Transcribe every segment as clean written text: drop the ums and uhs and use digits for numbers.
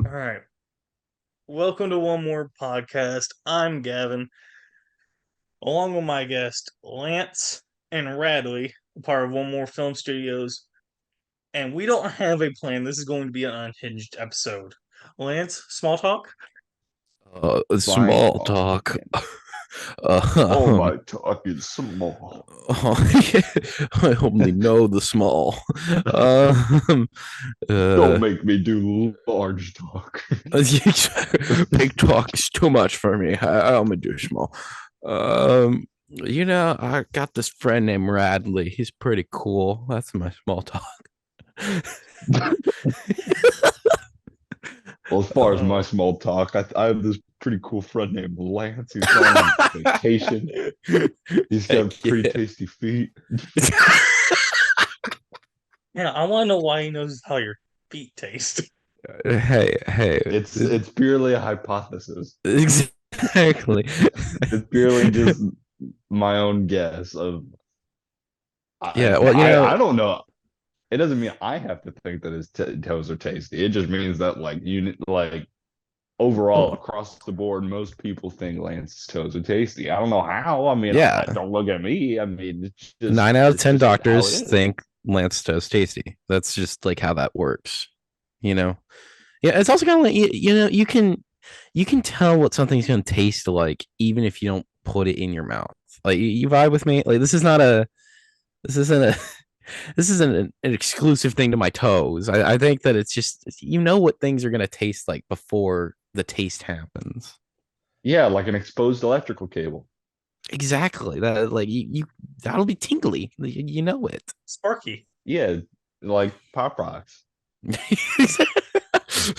All right. Welcome to one more podcast. I'm Gavin, along with my guest, Lance and Radley, part of One More Film Studios. And we don't have a plan. This is going to be an unhinged episode. Lance, small talk? Fine Small talk. talking. All Um, my talk is small. I only know the small. Um, Don't uh, make me do large talk. Big talk is too much for me. I'm gonna do small. I got this friend named Radley. He's pretty cool. That's my small talk. Well, as far as my Oh. small talk, I have this pretty cool friend named Lance who's gone on vacation. He's got Heck pretty yeah. tasty feet. Yeah, I want to know why he knows how your feet taste. Hey. It's purely a hypothesis. Exactly. It's purely just my own guess of Yeah, well, I don't know. It doesn't mean I have to think that his toes are tasty. It just means that overall oh, across the board, most people think Lance's toes are tasty. I don't know how. I mean, yeah. don't look at me. I mean, Nine out of it's 10 just how it doctors is. think Lance toast tasty. That's just like how that works. You know? Yeah, it's also kind of like you can tell what something's gonna taste like even if you don't put it in your mouth. Like you vibe with me? Like this isn't a this isn't an exclusive thing to my toes. I think that it's just what things are gonna taste like before the taste happens. Yeah, like an exposed electrical cable. Exactly. That like you that'll be tingly. You know it. Sparky. Yeah, like Pop Rocks.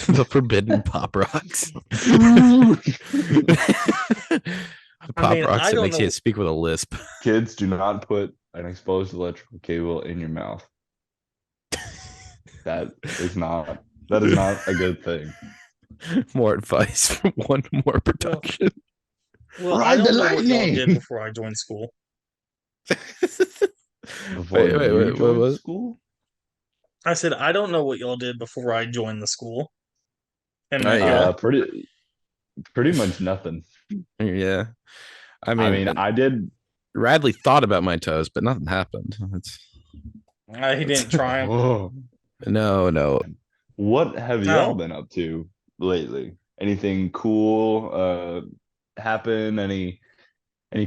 The forbidden pop rocks. I Pop mean, rocks I that don't makes you know. speak with a lisp. Kids, do not put an exposed electrical cable in your mouth. That is not a good thing. More advice from one more Well, production. well, I Ride the don't know what y'all did lightning before I joined school. before you Wait, what joined was? school. I said I don't know what y'all did before I joined the school and met Yeah, y'all. Pretty much nothing. yeah. I I mean, mean, I did. Radley thought about my toes, but nothing happened. He It's didn't try them. Oh, no. what have y'all No. been up to lately? Anything cool happen? Any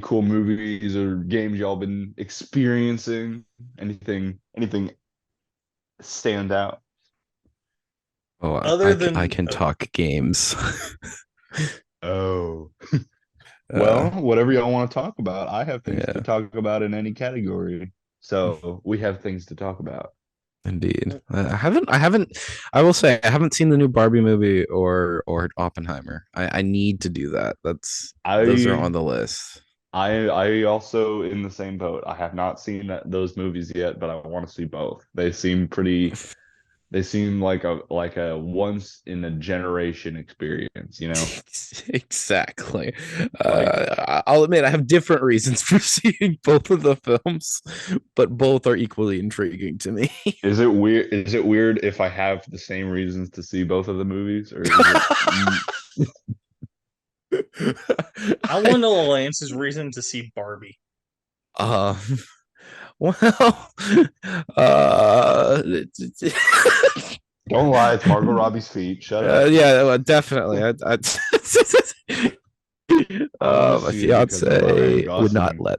cool movies or games y'all been experiencing? Anything stand out? Oh, Other I than can talk games. Oh, well, uh, whatever y'all want to talk about. I have things to yeah. talk about in any category. So we have things to talk about. Indeed. I will say I haven't seen the new Barbie movie or Oppenheimer. I need to do that. Those are on I the list. I also in the same boat. I have not seen those movies yet, but I want to see both. They seem like a once in a generation experience, you know? Exactly. Like I'll admit I have different reasons for seeing both of the films, but both are equally intriguing to me. is it weird if I have the same reasons to see both of the movies or is it I want to know Lance's reason to see Barbie. uh, well, uh, don't lie, it's Margot Robbie's feet. Shut up. yeah, well, definitely. I want to My see it because of Ryan fiance would not Gosling. let.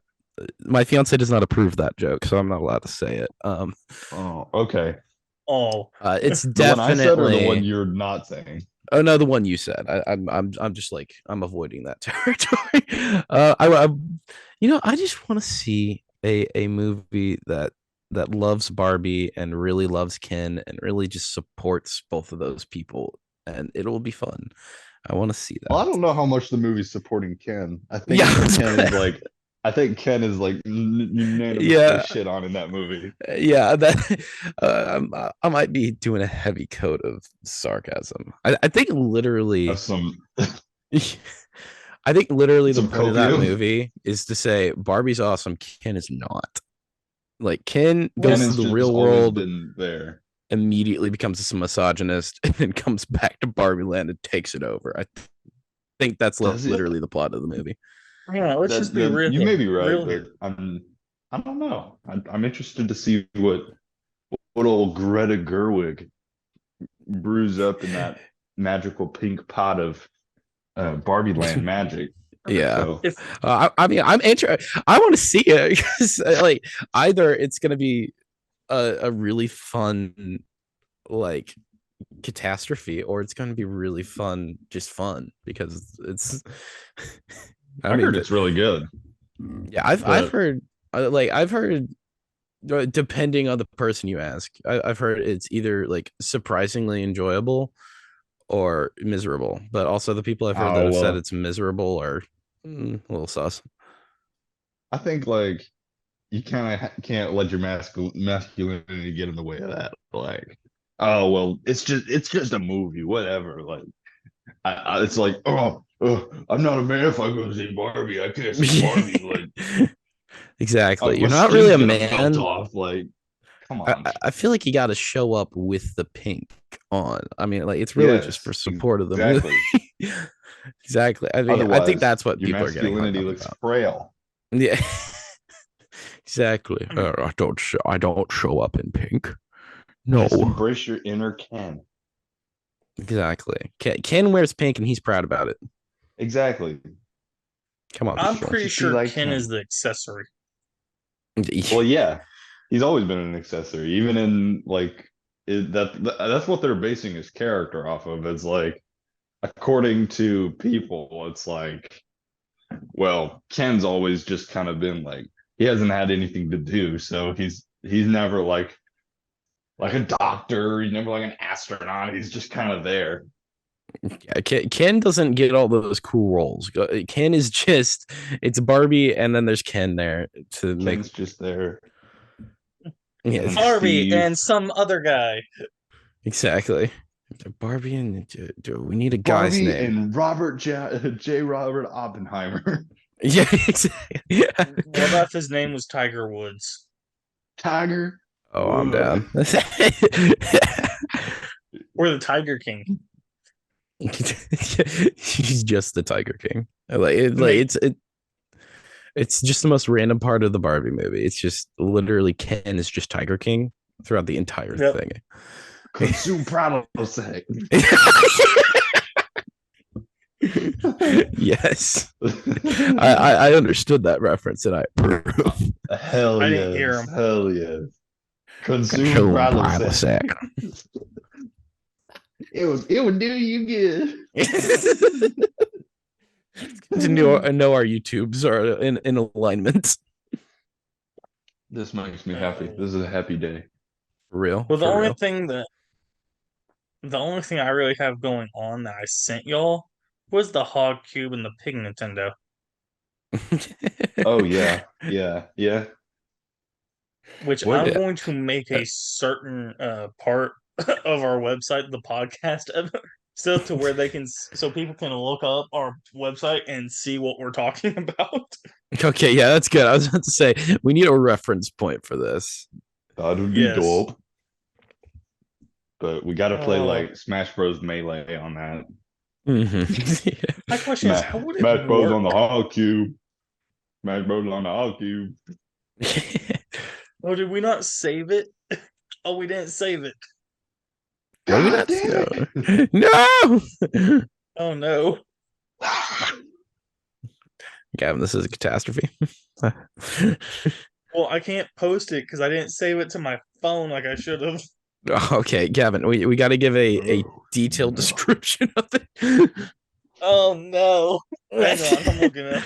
My fiance does not approve that joke, so I'm not allowed to say it. Oh, okay. Oh, It's The one I said or the one definitely. you're not saying? Oh no, the one you said. I'm just like I'm avoiding that territory. I just want to see a movie that loves Barbie and really loves Ken and really just supports both of those people, and it will be fun. I want to see Well, I that. don't know how much the movie's supporting Ken. Yeah, I think Ken is like unanimously yeah, shit on in that movie. yeah. That I might be doing a heavy coat of sarcasm. I think Have literally. some I think literally the some point of that copium. movie is to say Barbie's awesome, Ken is not. Like Ken well, Ken goes to has the just real always world been there. immediately becomes a misogynist and then comes back to Barbie Land and takes it over. I think that's Does it? literally the plot of the movie. Yeah, let's just be real You here. may be right, Real but here. I don't know. I'm interested to see what old Greta Gerwig brews up in that magical pink pot of Barbie Land magic. Yeah. So If I mean, I'm interested. I want to see it because, like, either it's gonna be a really fun, like, catastrophe, or it's gonna be really fun, just fun because it's. I I mean, heard it's really good, yeah, I've but heard, I've heard, depending on the person you ask, I've heard it's either like surprisingly enjoyable or miserable. But also the people I've heard that oh have said well. it's miserable are a little sus. I think like you kind of can't let your masculinity get in the way of that. Like, oh well, it's just a movie, whatever. Like, it's like, I'm not a man if I go to see Barbie. I can't see Barbie. Like, Exactly. my You're not really skin's a gonna melt man. off. Like, come I, on. I feel like you got to show up with the pink on. I mean, like, it's really just Yes, for support of the movie. exactly. Exactly. I mean, I think Otherwise, that's what your people are getting hung masculinity up looks about. frail. Yeah. Exactly. I mean, I don't show up in pink. Just No. embrace your inner Ken. Exactly. Ken wears pink and he's proud about it. Exactly. Come on, I'm people. pretty Just be sure like Ken is Ken. the accessory. Well, yeah, he's always been an accessory, even in like that's what they're basing his character off of. It's like, according to people, it's like, well, Ken's always just kind of been like he hasn't had anything to do, so he's never like a doctor, he's never like an astronaut. He's just kind of there. Yeah, Ken doesn't get all those cool roles. Ken is just it's Barbie and then there's Ken there to make. Ken's just there. And then Yes, Barbie Steve, and some other guy. exactly. Barbie and we need a guy's Barbie name. and J. Robert Oppenheimer. Yeah, exactly. What about if his name was Tiger Woods? Tiger. Oh, I'm Ugh. down. Or the Tiger King? He's just the Tiger King. Make It's just the most random part of the Barbie movie. It's just literally Ken is just Tiger King throughout the entire yep. thing. Consume Pradosek. Yes. I understood that reference and I approve. Hell I yes. didn't hear him. Hell yes. Consume Consume Pradosek. Pradosek. It would do you good. To know our YouTubes are in alignment. This makes me happy. This is a happy day. For real. Well, For real. the only thing I really have going on that I sent y'all was the Hog Cube and the Pig Nintendo. Oh yeah. Yeah. Yeah. Which What? I'm Yeah. going to make a certain part of our website, the podcast, so to where they can, so people can look up our website and see what we're talking about. Okay, yeah, that's good. I was about to say we need a reference point for this. That would be Yes. dope. But we got to play Oh. like Smash Bros. Melee on that. Mhm. My question is, how would it Smash Bros. work? On the Hog Cube. Smash Bros. On the Hog Cube. Oh, did we not save it? Oh, we didn't save it. Maybe God that's damn no. Oh no. Gavin, this is a catastrophe. Well, I can't post it because I didn't save it to my phone like I should have. Okay, Gavin, we got to give a detailed description of it. Oh no. Hang on, I'm looking up.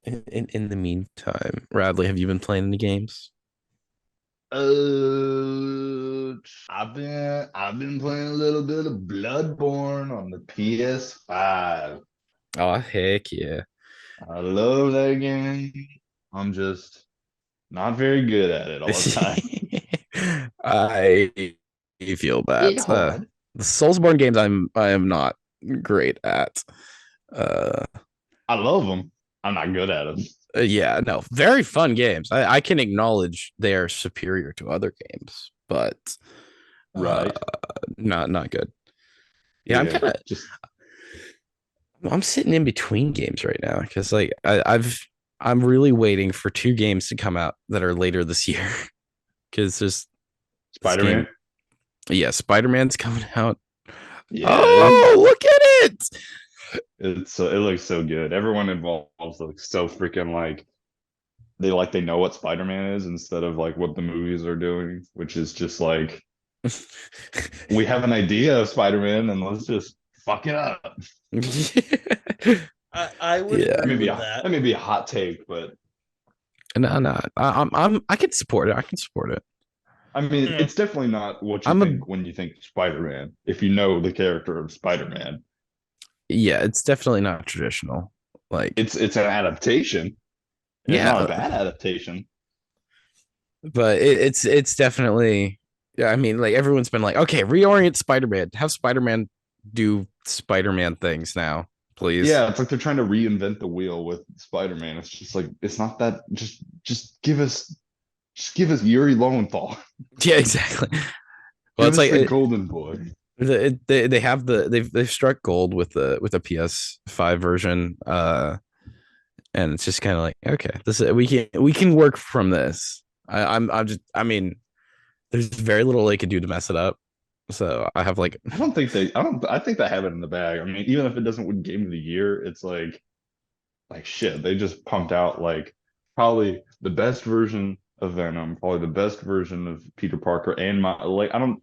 In the meantime, Radley, have you been playing any games? I've been playing a little bit of Bloodborne on the PS5. Oh, heck yeah. I love that game. I'm just not very good at it all the time. I feel that. It's hard. The Soulsborne games I am not great at. I love them. I'm not good at them. Yeah, no, very fun games. I can acknowledge they are superior to other games, but uh, Right. not good. Yeah, Yeah. Just I'm sitting in between games right now because like I'm really waiting for two games to come out that are later this year because there's this Spider-Man. game. Yeah, Spider-Man's coming out. Yeah, Oh, look at it! it looks so good. Everyone involved looks so freaking like they know what Spider-Man is instead of like what the movies are doing, which is just like we have an idea of Spider-Man and let's just fuck it up. I would Yeah, agree with that. That may be a hot take, but no, I can support it. I can support it. I mean, Yeah. it's definitely not what you I'm a think when you think Spider-Man, if you know the character of Spider-Man. Yeah, it's definitely not traditional. Like, It's an adaptation, and it's not a yeah, bad adaptation. but it's definitely yeah. I mean, like everyone's been like, okay, reorient Spider-Man, have Spider-Man do Spider-Man things now, please. Yeah, it's like they're trying to reinvent the wheel with Spider-Man. It's just like it's not that just give us Yuri Lowenthal. Yeah, exactly. Well, Give it's us like the Golden Boy. they have they've struck gold with the PS5 version, and it's just kind of like okay, this we can work from this. I'm just I mean, there's very little they could do to mess it up. So I have like I think they have it in the bag. I mean, even if it doesn't win Game of the Year, it's like shit. They just pumped out like probably the best version of Venom, probably the best version of Peter Parker, and my like I don't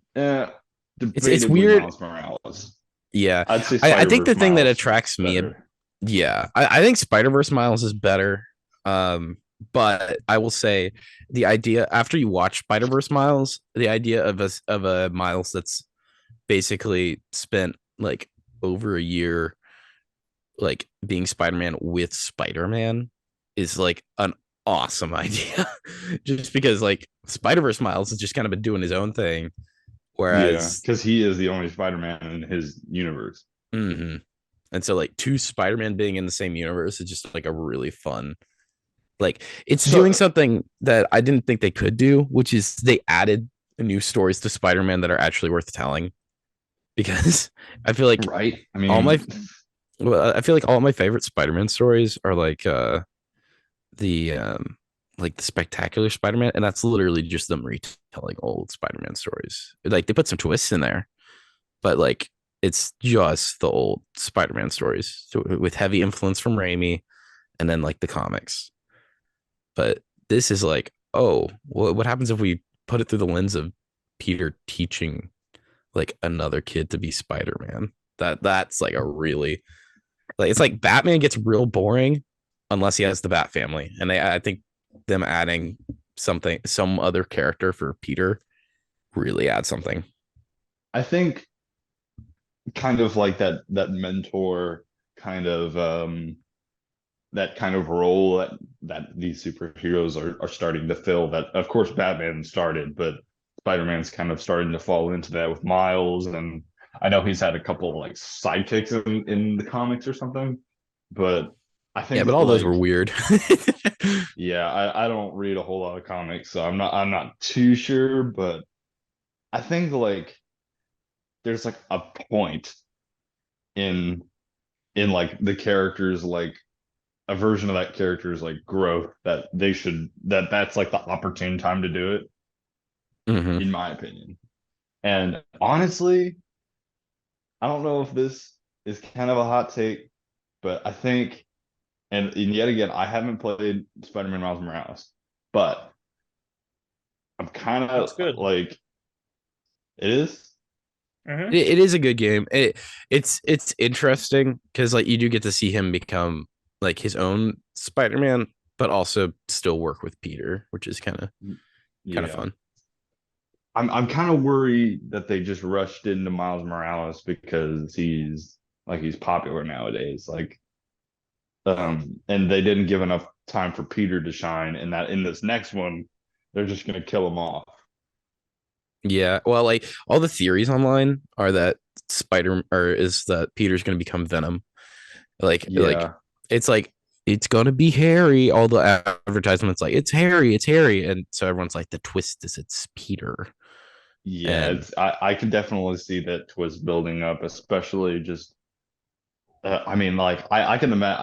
it's debatably weird. Miles Morales. Yeah, I'd say I think the Spider-Verse thing that Miles is attracts me, better. yeah, I think Spider Verse Miles is better. But I will say the idea after you watch Spider Verse Miles, the idea of a Miles that's basically spent like over a year like being Spider Man with Spider Man is like an awesome idea. Just because like Spider Verse Miles has just kind of been doing his own thing, Yeah, whereas because he is the only Spider-Man in his universe. mhm. And so like two Spider-Man being in the same universe is just like a really fun like it's doing So, something that I didn't think they could do, which is they added new stories to Spider-Man that are actually worth telling because I feel like right? I all my mean, I feel like all my favorite Spider-Man stories are the like the spectacular Spider-Man and that's literally just them retelling old Spider-Man stories. Like they put some twists in there, but like it's just the old Spider-Man stories so, with heavy influence from Raimi and then like the comics. But this is like, oh, what happens if we put it through the lens of Peter teaching like another kid to be Spider-Man? That's like a really like it's like Batman gets real boring unless he has the Bat family, and I think them adding some other character for Peter really adds something. I think kind of like that mentor kind of that kind of role that these superheroes are starting to fill that of course Batman started, but Spider-Man's kind of starting to fall into that with Miles, and I know he's had a couple of like sidekicks in the comics or something, but I Yeah, think but all those were like weird. yeah, I don't read a whole lot of comics, so I'm not too sure, but I think like there's like a point in like the characters like a version of that character's like growth that that's like the opportune time to do it, Hmm. in my opinion. And honestly, I don't know if this is kind of a hot take, but I think, and yet again, I haven't played Spider-Man Miles Morales, but I'm kind It's of good. like it is. Hmm. It is a good game. It's interesting because like you do get to see him become like his own Spider-Man, but also still work with Peter, which is kind of Yeah. fun. I'm kind of worried that they just rushed into Miles Morales because he's popular nowadays. Like and they didn't give enough time for Peter to shine, and that in this next one, they're just gonna kill him off. Yeah, well, like all the theories online are that Spider or is that Peter's going to become Venom. Like Yeah, it's like it's gonna be Harry. All the advertisements like it's Harry, and so everyone's like, the twist is it's Peter. Yeah, And it's I can definitely see that twist building up, especially just I mean, like I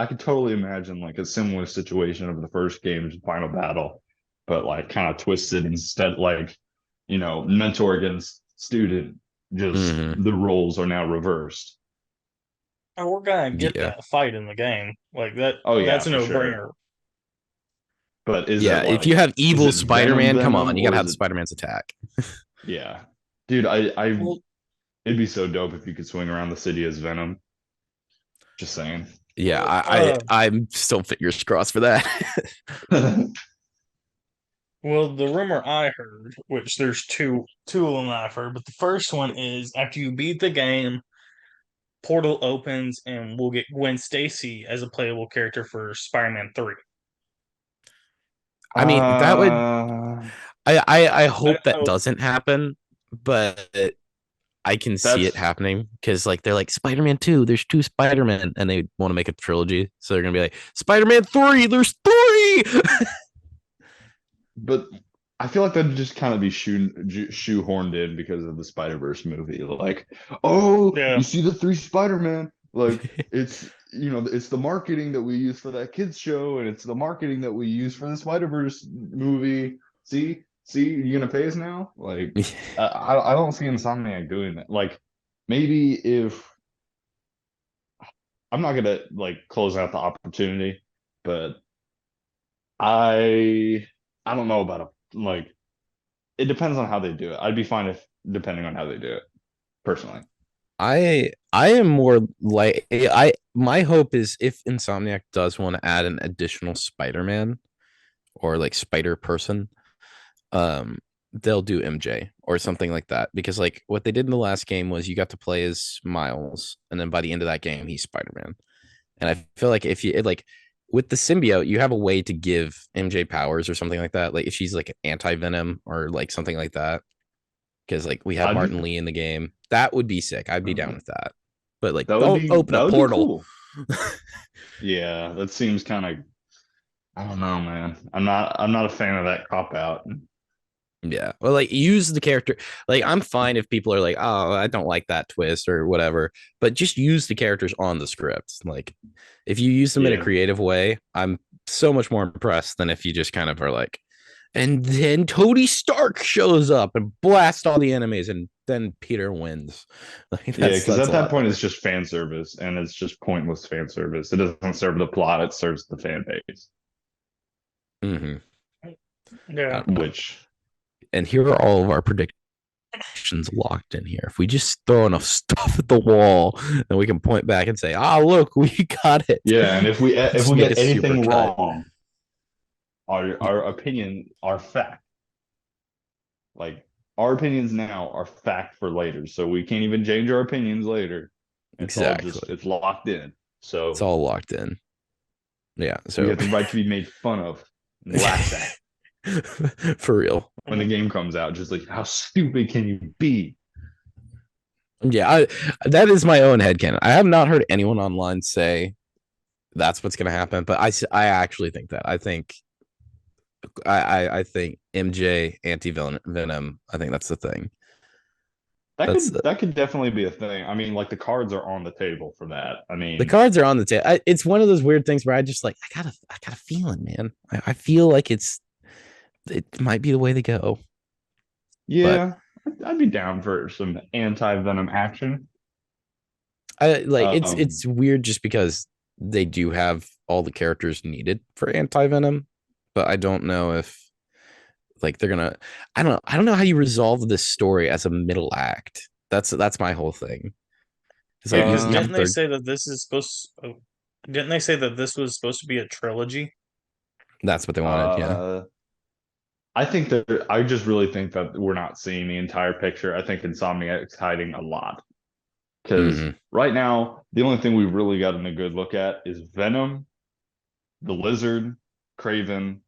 could totally imagine like a similar situation of the first game's final battle, but like kind of twisted instead, like mentor against student, just mhm, the roles are now reversed. And we're gonna get yeah, that fight in the game. Like that. Oh yeah, That's a for sure. no-brainer. But is it yeah. If like you have is evil it Venom Spider-Man, come Venom on, you gotta or have is the it Spider-Man's attack. yeah. Dude, I Well, it'd be so dope if you could swing around the city as Venom. Just saying. Yeah, well, I'm still fingers crossed for that. well, the rumor I heard, which there's two of them I've heard, but the first one is after you beat the game, portal opens and we'll get Gwen Stacy as a playable character for Spider-Man 3. I mean, that would uh I I hope don't that know. doesn't happen, but I can see it that's happening because like they're like Spider-Man 2, there's two Spider-Man, and they want to make a trilogy. So they're gonna be like, Spider-Man 3, there's three. but I feel like that'd just kind of be shoehorned in because of the Spider-Verse movie. Like, oh, Yeah, you see the three Spider-Man? Like, it's the marketing that we use for that kids show, and it's the marketing that we use for the Spider-Verse movie. See, you gonna pay us now? Like, I don't see Insomniac doing that. Like, maybe if I'm not gonna like close out the opportunity, but I I don't know about like it depends on how they do it. I'd be fine if depending on how they do it, personally. I am more like I my hope is if Insomniac does want to add an additional Spider-Man or like Spider person, um they'll do MJ or something like that, because like what they did in the last game was you got to play as Miles, and then by the end of that game he's Spider-Man. And I feel like if you like with the symbiote, you have a way to give MJ powers or something like that. Like if she's like anti-venom or like something like that. Because like we have I'd be Martin Lee in the game. That would be sick. I'd be down with that. But like don't open that a would be portal. cool. Yeah, that seems kind of I don't know, man. I'm not a fan of that cop out. Yeah. Well, like use the character. Like I'm fine if people are like, oh, I don't like that twist or whatever, but just use the characters on the script. Like if you use them in a Yeah, creative way, I'm so much more impressed than if you just kind of are like, and then Tony Stark shows up and blasts all the enemies, and then Peter wins. Like yeah, because that's at a that lot point it's better. just fan service, and it's just pointless fan service. It doesn't serve the plot; it serves the fan base. Mm-hmm. yeah. Which, And here are all of our predictions locked in here. If we just throw enough stuff at the wall, then we can point back and say, "Ah, look, we got it." yeah, and if Just we make a get super anything cut. wrong, our opinion, our fact. Like our opinions now are fact for later, so we can't even change our opinions later. It's all just Exactly. it's locked in. It's So all locked in. Yeah. we So have the right to be made fun of and laughed at for real. when the game comes out. Just like how stupid can you be? Yeah, that is my own headcanon. I have not heard anyone online say that's what's going to happen, but I actually think that. I think MJ anti Venom. I think that's the thing. That That's could that could definitely be a thing. I mean, like the cards are on the table for that. I the mean, cards are on the table. It's one of those weird things where I just like I got a feeling, man. I feel like it might be the way to go, but yeah, I'd be down for some anti-venom action. I like Um, it's weird just because they do have all the characters needed for anti venom, but I don't know if like they're gonna. I don't know how you resolve this story as a middle act. That's my whole thing. It's like Yeah, because you have a didn't they third. say that this is didn't they say that this was supposed to be a trilogy? That's what they wanted. Yeah. uh, I think that I just really think that we're not seeing the entire picture. I think Insomniac's hiding a lot because Hmm. right now the only thing we've really gotten a good look at is Venom, the Lizard, Craven,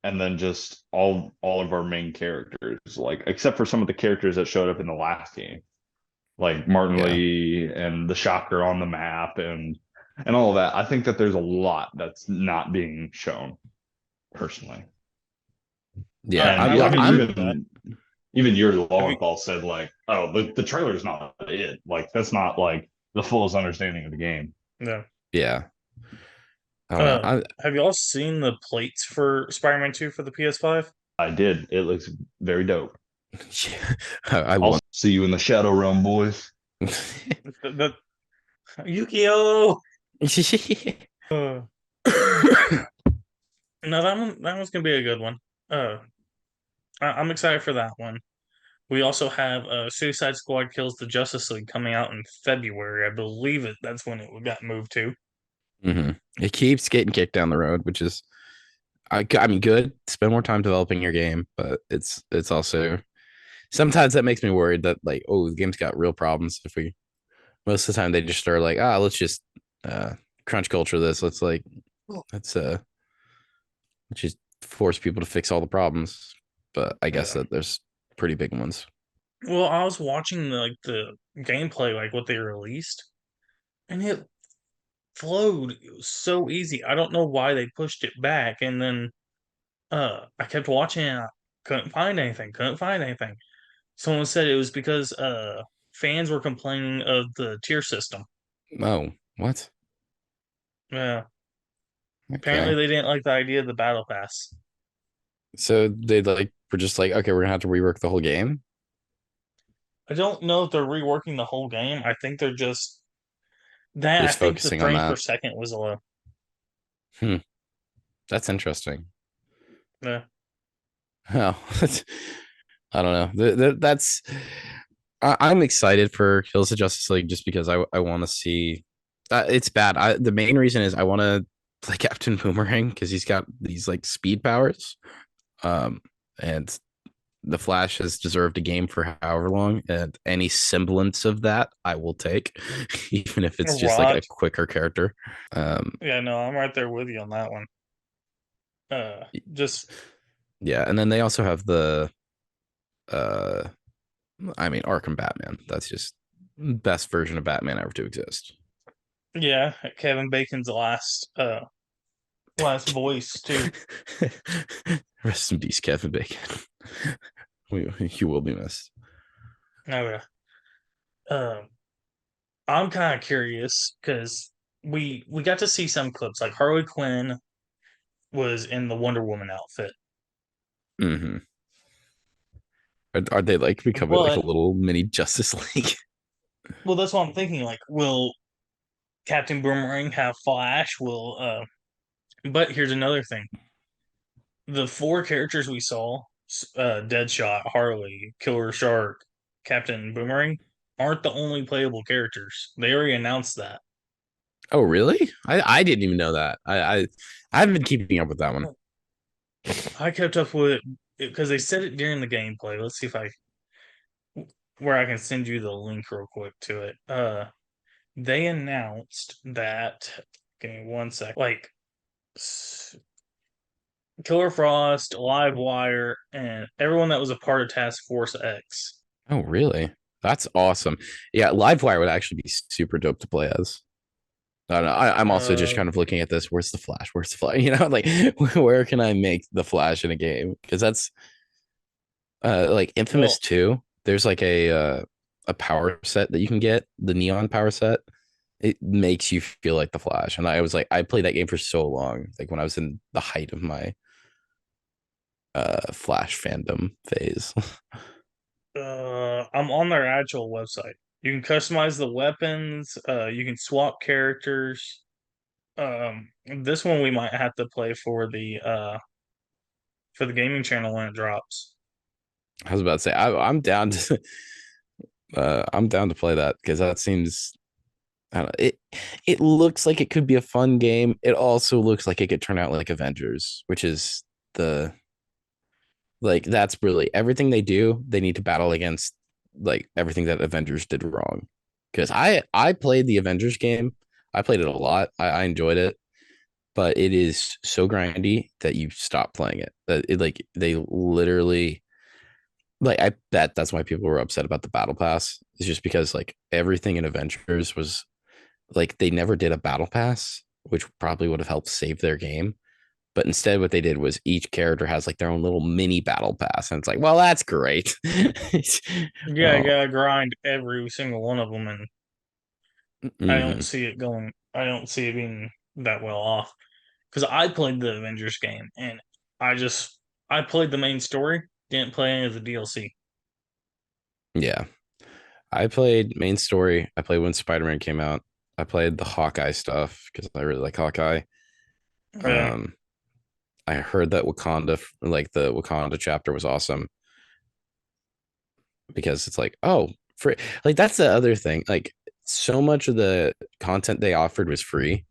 and then just all of our main characters. Like except for some of the characters that showed up in the last game, like Martin Yeah. Lee and the Shocker on the map and and all of that. I think that there's a lot that's not being shown personally. Yeah, And I I can mean, agree with that. even Yuri Have you? Lowenthal said like, "Oh, the trailer's not it. Like, that's not like the fullest understanding of the game." No. yeah. I don't know. Have you all seen the plates for Spider-Man 2 for the PS5? I did. It looks very dope. I I'll want. see you in the Shadow Realm, boys. The Yukio. Uh, no, that one's gonna be a good one. Uh, I'm excited for that one. We also have Suicide Squad Kills the Justice League coming out in February. I believe that's when it got moved to. hmm It keeps getting kicked down the road, which is, I mean, good. Spend more time developing your game, but it's also sometimes that makes me worried that like, oh, the game's got real problems. If we most of the time they just are like, let's just uh crunch culture this. Let's just force people to fix all the problems. But I guess Yeah. that there's pretty big ones. Well, I was watching the gameplay, like what they released, and it flowed. It was so easy. I don't know why they pushed it back, and then I kept watching and I couldn't find anything. Couldn't find anything. Someone said it was because fans were complaining of the tier system. Oh, what? Yeah. Apparently Okay. they didn't like the idea of the battle pass. So they like were just like, okay, we're gonna have to rework the whole game. I don't know if they're reworking the whole game. I think they're just that. I Just think the focusing on frames per that. second was low. Hmm. That's interesting. Yeah. Oh, I don't know. That's I'm excited for Kills of Justice League just because I want to see. It's bad. The main reason is I want to play Captain Boomerang because he's got these like speed powers. Um, and the Flash has deserved a game for however long, and any semblance of that I will take, even if it's just like Rod. a quicker character. Um, Yeah, no, I'm right there with you on that one. Just yeah, and then they also have the uh I mean, Arkham Batman. That's just best version of Batman ever to exist. yeah, Kevin Bacon's last voice too. Rest in peace, Kevin Bacon. You will be missed. Oh yeah. Um, I'm kind of curious because we got to see some clips. Like Harley Quinn was in the Wonder Woman outfit, Mm-hmm. Are they like becoming like a but little mini Justice League? well, that's what I'm thinking. Like, will Captain Boomerang have Flash? Will But here's another thing: the four characters we saw, Deadshot, Harley, Killer Shark, Captain Boomerang, aren't the only playable characters. They already announced that. Oh, really? I didn't even know that. I haven't been keeping up with that one. I kept up with it because they said it during the gameplay. Let's see if I where I can send you the link real quick to it. They announced that. Give me one sec. Like Killer Frost, Live Wire, and everyone that was a part of Task Force X. Oh, really? That's awesome. Yeah, Livewire would actually be super dope to play as. I don't know. I'm also just Uh, kind of looking at this. Where's the Flash? Where's the Flash? You know, like where can I make the Flash in a game? Because that's like Infamous well, 2. There's like a power set that you can get, the neon power set. It makes you feel like the Flash. And I was like, I played that game for so long, like when I was in the height of my Flash fandom phase. I'm on their actual website. You can customize the weapons. You can swap characters. This one we might have to play for the gaming channel when it drops. I was about to say I'm down to I'm down to play that because that seems I don't know, it looks like it could be a fun game. It also looks like it could turn out like Avengers, which is the like that's really everything they do, they need to battle against like everything that Avengers did wrong. Because I played the Avengers game. I played it a lot. I enjoyed it, but it is so grindy that you stop playing it. That it like they literally like I bet that's why people were upset about the battle pass. It's just because like everything in Avengers was like they never did a battle pass, which probably would have helped save their game. But instead, what they did was each character has like their own little mini battle pass, and it's like, well, that's great. Yeah, I Oh, gotta grind every single one of them, and I don't mhm. see it going. I don't see it being that well off because I played the Avengers game, and I just I played the main story, didn't play any of the DLC. Yeah. I played main story. I played when Spider-Man came out. I played the Hawkeye stuff because I really like Hawkeye. Yeah, Um, I heard that Wakanda, like the Wakanda chapter, was awesome because it's like, oh, free. Like that's the other thing. Like so much of the content they offered was free,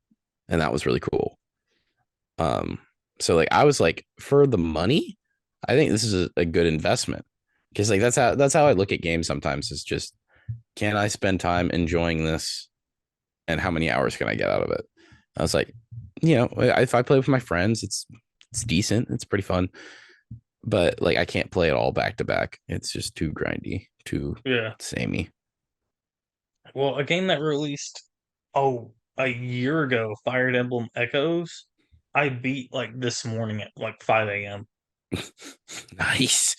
and that was really cool. Um, so like I was like, for the money, I think this is a good investment because like that's how I look at games sometimes. Is just, can I spend time enjoying this, and how many hours can I get out of it? I was like, if I play with my friends, it's decent, it's pretty fun, but like I can't play it all back to back. It's just too grindy, too yeah. samey. Well, a game that released a year ago, Fire Emblem Echoes, I beat like this morning at like 5 a.m. Nice.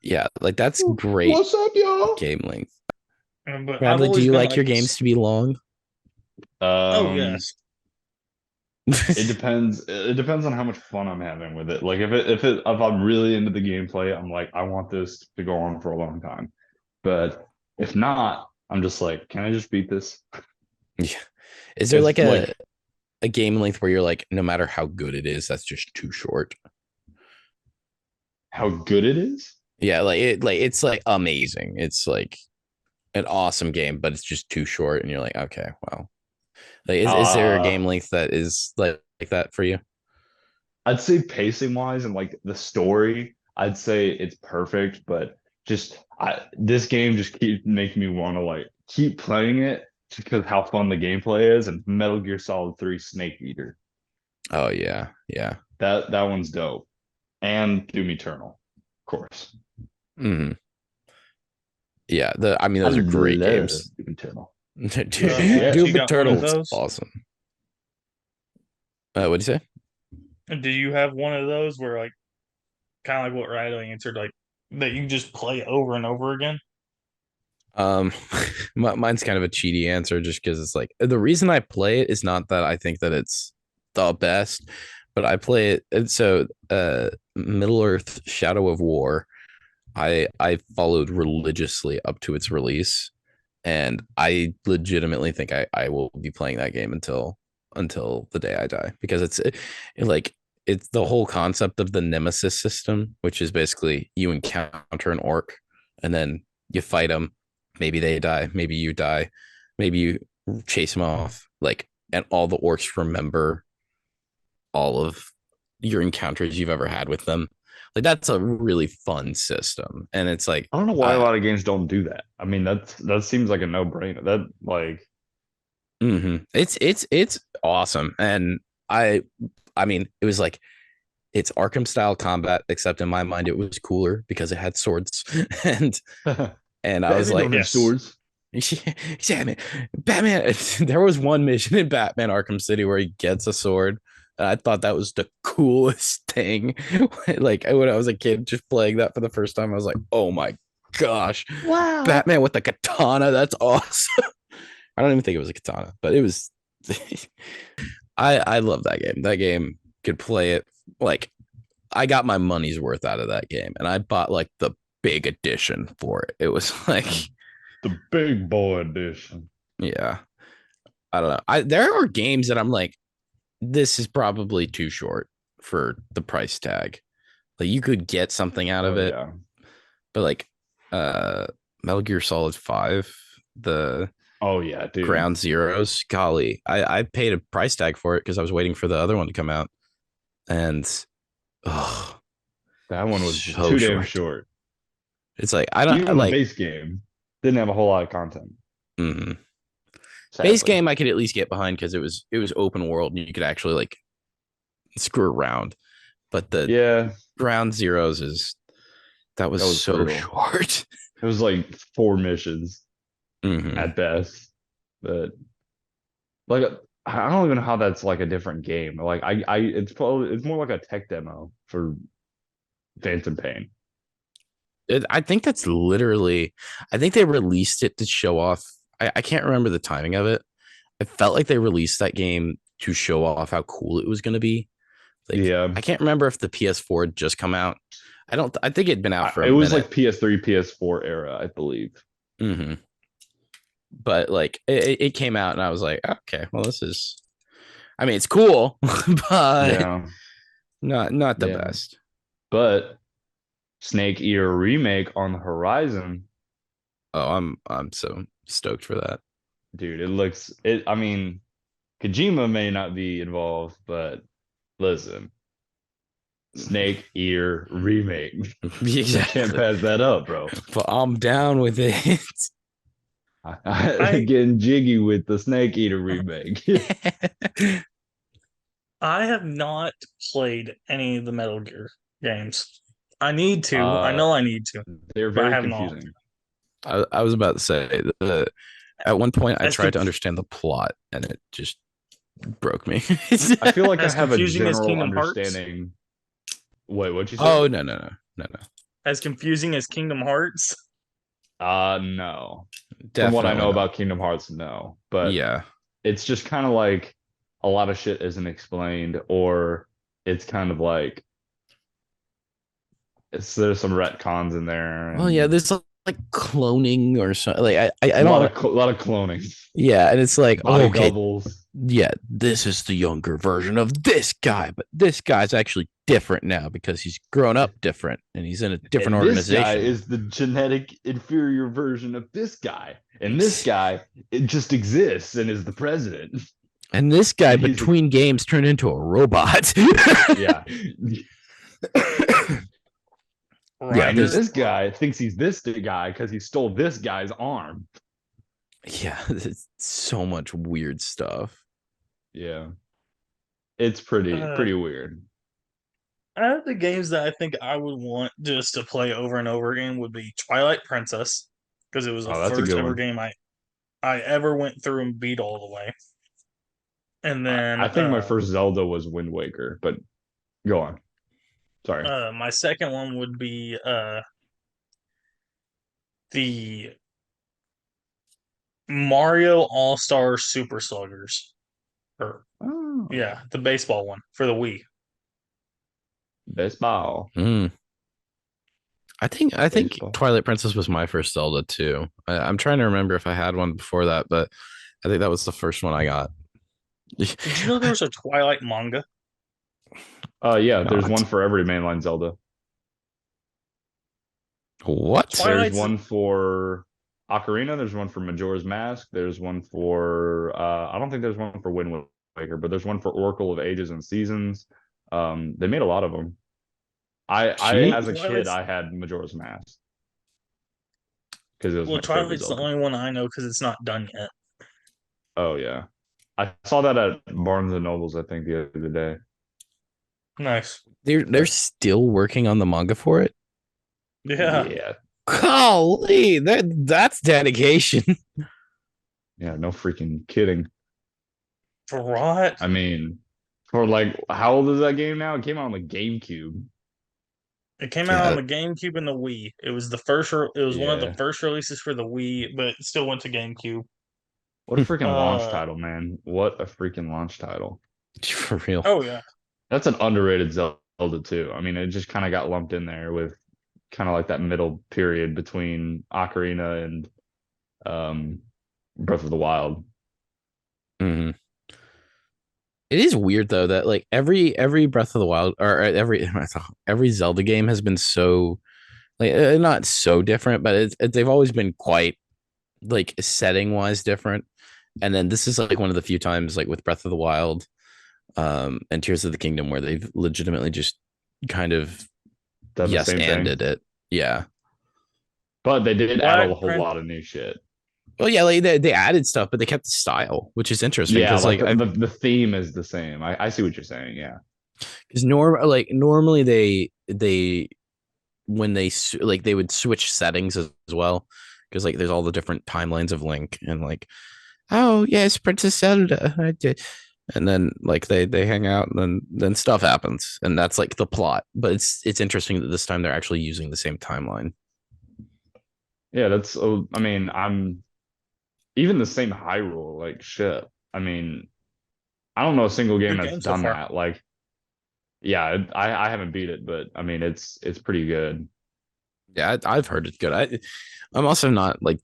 Yeah, like that's great What's up, y'all? game length. But I've Radley, do always you been like like, your games to be long? oh Um, yes, it depends. It depends on how much fun I'm having with it. Like if I'm really into the gameplay, I'm like, I want this to go on for a long time. But if not, I'm just like, can I just beat this? Yeah. Is there like If like a game length where you're like, no matter how good it is, that's just too short? how good it is? Yeah, it's like amazing. It's like an awesome game, but it's just too short, and you're like, okay, well, like, is there a Uh, game length that is like that for you? I'd say pacing wise and like the story, I'd say it's perfect, but just this game just keeps making me want to like keep playing it just because how fun the gameplay is. And Metal Gear Solid 3 Snake Eater, Oh yeah, yeah. that one's dope. And Doom Eternal, of course. Hmm. Yeah, I mean, I those are great love games. Doom Eternal. have you actually Doom got one of Eternal's those? awesome. What'd you say? Do you have one of those where like kind of like what Riley answered, like that you just play over and over again? Um, mine's kind of a cheaty answer just because it's like the reason I play it is not that I think that it's the best, but I play it. And so, Middle Earth: Shadow of War, I followed religiously up to its release, and I legitimately think I will be playing that game until the day I die because like it's the whole concept of the nemesis system, which is basically you encounter an orc and then you fight them. Maybe they die, maybe you die, maybe you chase them off. Like, and all the orcs remember all of your encounters you've ever had with them. Like that's a really fun system, and it's like I don't know why a I lot of games don't do that. I mean, that seems like a no-brainer. That like it's awesome, and I mean it was like it's Arkham style combat, except in my mind it was cooler because it had swords, and I was Batman don't like, have Yes. swords. yeah, man, Batman. There was one mission in Batman Arkham City where he gets a sword. And I thought that was the coolest thing. Like when I was a kid, just playing that for the first time, I was like, "Oh my gosh, Wow. Batman with the katana! That's awesome." I don't even think it was a katana, but it was. I love that game. That game could play it like I got my money's worth out of that game, and I bought like the big edition for it. It was like, The big boy edition. yeah, I don't know. There are games that I'm like, this is probably too short for the price tag. Like you could get something out of Oh it, yeah. but like uh Metal Gear Solid 5, the Oh yeah, dude. Ground Zeroes, golly, I paid a price tag for it because I was waiting for the other one to come out. And oh, That one was just so too damn short. short. It's like I don't Even the like base game didn't have a whole lot of content, mhm. Base sadly. game I could at least get behind because it was open world and you could actually like screw around. But the Yeah, Ground Zeroes is that was that was so brutal. short. It was like 4 missions Hmm. at best. But like I don't even know how that's like a different game. Like it's more like a tech demo for Phantom Pain. I think that's literally. I think they released it to show off. I can't remember the timing of it. I felt like they released that game to show off how cool it was going to be. Like Yeah, I can't remember if the PS4 had just come out. I don't. I think it'd been out for a it was minute. like PS3, PS4 era, I believe. Mm-hmm. But like it came out, and I was like, okay, well, this is. I mean, it's cool, but Yeah, not the yeah. best. But Snake Eater remake on the horizon, Oh, I'm so stoked for that. dude. It. I mean, Kojima may not be involved, but listen, Snake Eater remake. You can't Exactly. pass that up, bro. But I'm down with it. I Getting jiggy with the Snake Eater remake. I have not played any of the Metal Gear games. I need to. I uh, know I need to, they're but I very have not. confusing. I was about to say at one point I As tried to conf- understand the plot and it just broke me. I feel like I as have a confusing as general Kingdom Hearts, understanding. Wait, what'd you say? Oh no. as confusing as Kingdom Hearts. No. From what I Definitely know not. about Kingdom Hearts, no. But Yeah. it's just kind of like a lot of shit isn't explained, or it's kind of like there's some retcons in there Well, yeah, and there's like cloning or something. Like I a lot don't. of a lot of cloning, Yeah, and it's like, oh, body okay, doubles. yeah, this is the younger version of this guy, but this guy's actually different now because he's grown up different and he's in a different And this guy organization. is the genetic inferior version of this guy. And this guy, it just exists and is the president. And this guy And he's between games turned into a robot. yeah. Yeah, And then Ryder. this guy thinks he's this guy because he stole this guy's arm. yeah, it's so much weird stuff. Yeah. It's Uh, pretty weird. Out of the games that I think I would want just to play over and over again would be Twilight Princess, because it was the Oh, that's a first good ever one. game I ever went through and beat all the way. And then I think my first Zelda was Wind Waker, but go on. Sorry. my second one would be the Mario All Star Super Sluggers. Or Oh, yeah, the baseball one for the Wii. baseball. Mm. I think Baseball. Twilight Princess was my first Zelda too. I'm trying to remember if I had one before that, but I think that was the first one I got. Did you know there was a Twilight manga? Yeah, there's Not one for every mainline Zelda. what? There's Twilight's one for Ocarina, there's one for Majora's Mask, there's one for I don't think there's one for Wind Waker, but there's one for Oracle of Ages and Seasons. They made a lot of them. I Gee, as a kid Twilight's I had Majora's Mask because it was well, my favorite Twilight's the Zelda. only one I know because it's not done yet. Oh yeah. I saw that at Barnes and Nobles, I think, the other day. Nice. they're still working on the manga for it. Yeah. Yeah. Golly, that's dedication. Yeah, no freaking kidding. For what? I mean, for like how old is that game now? It came out on the GameCube. It came out on Yeah, the GameCube and the Wii. It was the first. It was one of the Yeah. first releases for the Wii, but it still went to GameCube. What a freaking launch Uh title, man. What a freaking launch title. for real. oh yeah. That's an underrated Zelda too. I mean, it just kind of got lumped in there with kind of like that middle period between Ocarina and um Breath of the Wild. Mhm. It is weird though that like every Breath of the Wild or every Zelda game has been so like not so different, but they've always been quite like setting wise different. And then this is like one of the few times like with Breath of the Wild and Tears of the Kingdom where they've legitimately just kind of Done the yes same and thing. did it. Yeah. But they did add a Twilight whole Prince. lot of new shit. Well, yeah, like they added stuff, but they kept the style, which is interesting Yeah, because like like I've the theme is the same. I see what you're saying. Yeah. because normally they when they like they would switch settings as well because like there's all the different timelines of Link and like oh yes, Princess Zelda. I did. And then like they hang out and then stuff happens. And that's like the plot. But it's interesting that this time they're actually using the same timeline. Yeah, that's. I mean, I'm even the same Hyrule. Like shit. I mean, I don't know a single game Good that's game so done far. that. Like, yeah, I haven't beat it, but I mean, it's pretty good. Yeah, I've heard it's good. I'm also not like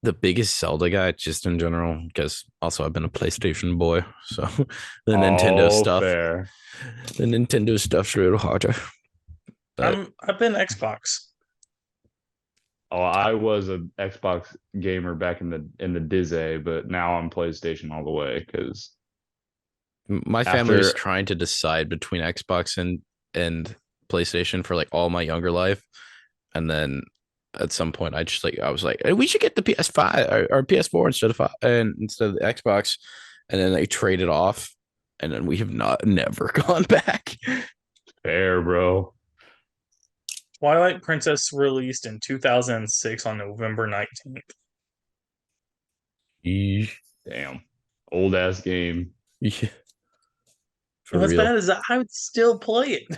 the biggest Zelda guy, just in general, because also I've been a PlayStation boy, so the Nintendo Oh, stuff, fair. the Nintendo stuff's a little harder. But I've been Xbox. Oh, I was a Xbox gamer back in the Dizzy, but now I'm PlayStation all the way because my family was after trying to decide between Xbox and PlayStation for like all my younger life, and then at some point I was like, hey, we should get the PS5 or PS4 instead of instead of the Xbox, and then they traded off, and then we have not never gone back. fair, bro. Twilight Princess released in 2006 on November 19th. Damn. Old ass game. Yeah, for And what's bad real. is that I would still play it.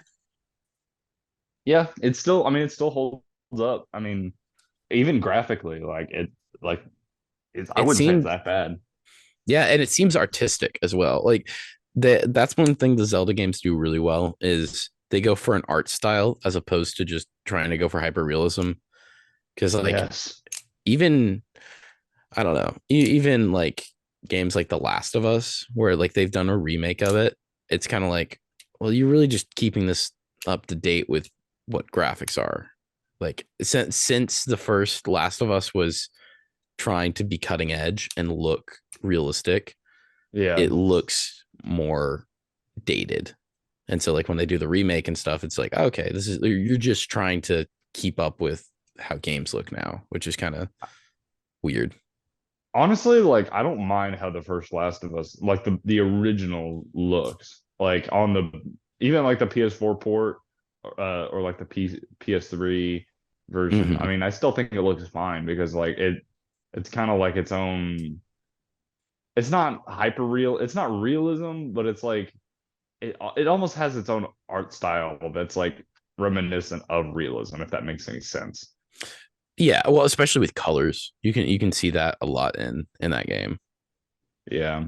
Yeah, it's still I mean it still holds up. I mean, even graphically, like I It wouldn't say it's seemed that bad. Yeah, and it seems artistic as well. Like that's one thing the Zelda games do really well is they go for an art style as opposed to just trying to go for hyper realism. Because like Yes. even I don't know, even like games like The Last of Us, where like they've done a remake of it, it's kind of like, well, you're really just keeping this up to date with what graphics are. Like since the first Last of Us was trying to be cutting edge and look realistic, Yeah. it looks more dated. And so like when they do the remake and stuff, it's like, okay, this is you're just trying to keep up with how games look now, which is kind of weird. Honestly, like I don't mind how the first Last of Us, like the original looks, like on the even like the PS4 port, or like the PS3 version. I Mm-hmm. mean, I still think it looks fine because like it's kind of like its own. It's not hyper real. It's not realism, but it's like it almost has its own art style that's like reminiscent of realism, if that makes any sense. Yeah, well, especially with colors, you can see that a lot in that game. Yeah,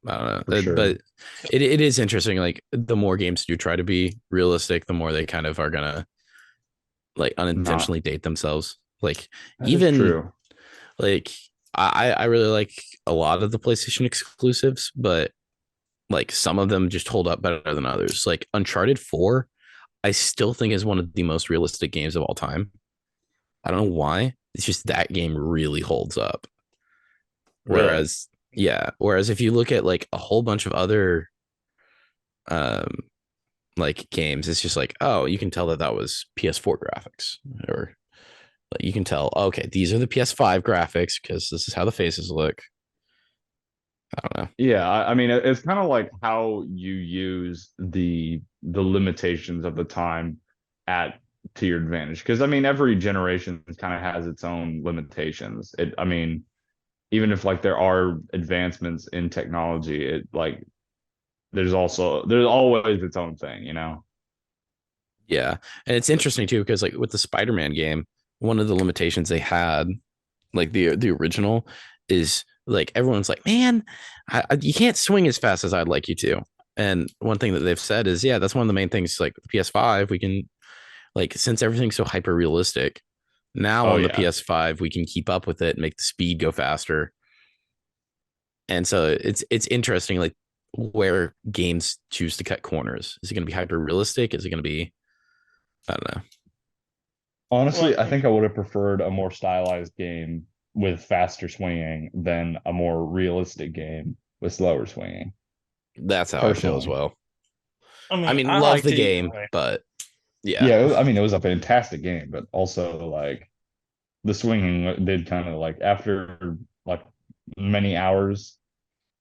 I don't for know, sure. but it is interesting. Like the more games do try to be realistic, the more they kind of are gonna like Not unintentionally date themselves. Like that is even true. like I really like a lot of the PlayStation exclusives, but like some of them just hold up better than others. Like Uncharted 4, I still think is one of the most realistic games of all time. I don't know why. It's just that game really holds up. Really. Whereas if you look at like a whole bunch of other um like games, it's just like, oh, you can tell that that was PS4 graphics, or like you can tell, okay, these are the PS5 graphics because this is how the faces look. I don't know. Yeah, I mean, it's kind of like how you use the limitations of the time at to your advantage. Because I mean, every generation kind of has its own limitations. I mean, even if like there are advancements in technology, it like there's always its own thing, you know? Yeah. And it's interesting too, because like with the Spider-Man game, one of the limitations they had, like the original, is like everyone's like, man, you can't swing as fast as I'd like you to. And one thing that they've said is, yeah, that's one of the main things. Like the PS5, we can like since everything's so hyper realistic, now Oh on the yeah, PS5 we can keep up with it, make the speed go faster. And so it's interesting, like where games choose to cut corners. Is it going to be hyper realistic? Is it going to be I don't know. honestly, Well, I think I would have preferred a more stylized game with faster swinging than a more realistic game with slower swinging, That's how I feel as personally. well. I I mean, mean, I love liked the it either game, way. but yeah, Yeah, I mean, it was a fantastic game, but also like the swinging did kind of like after like many hours,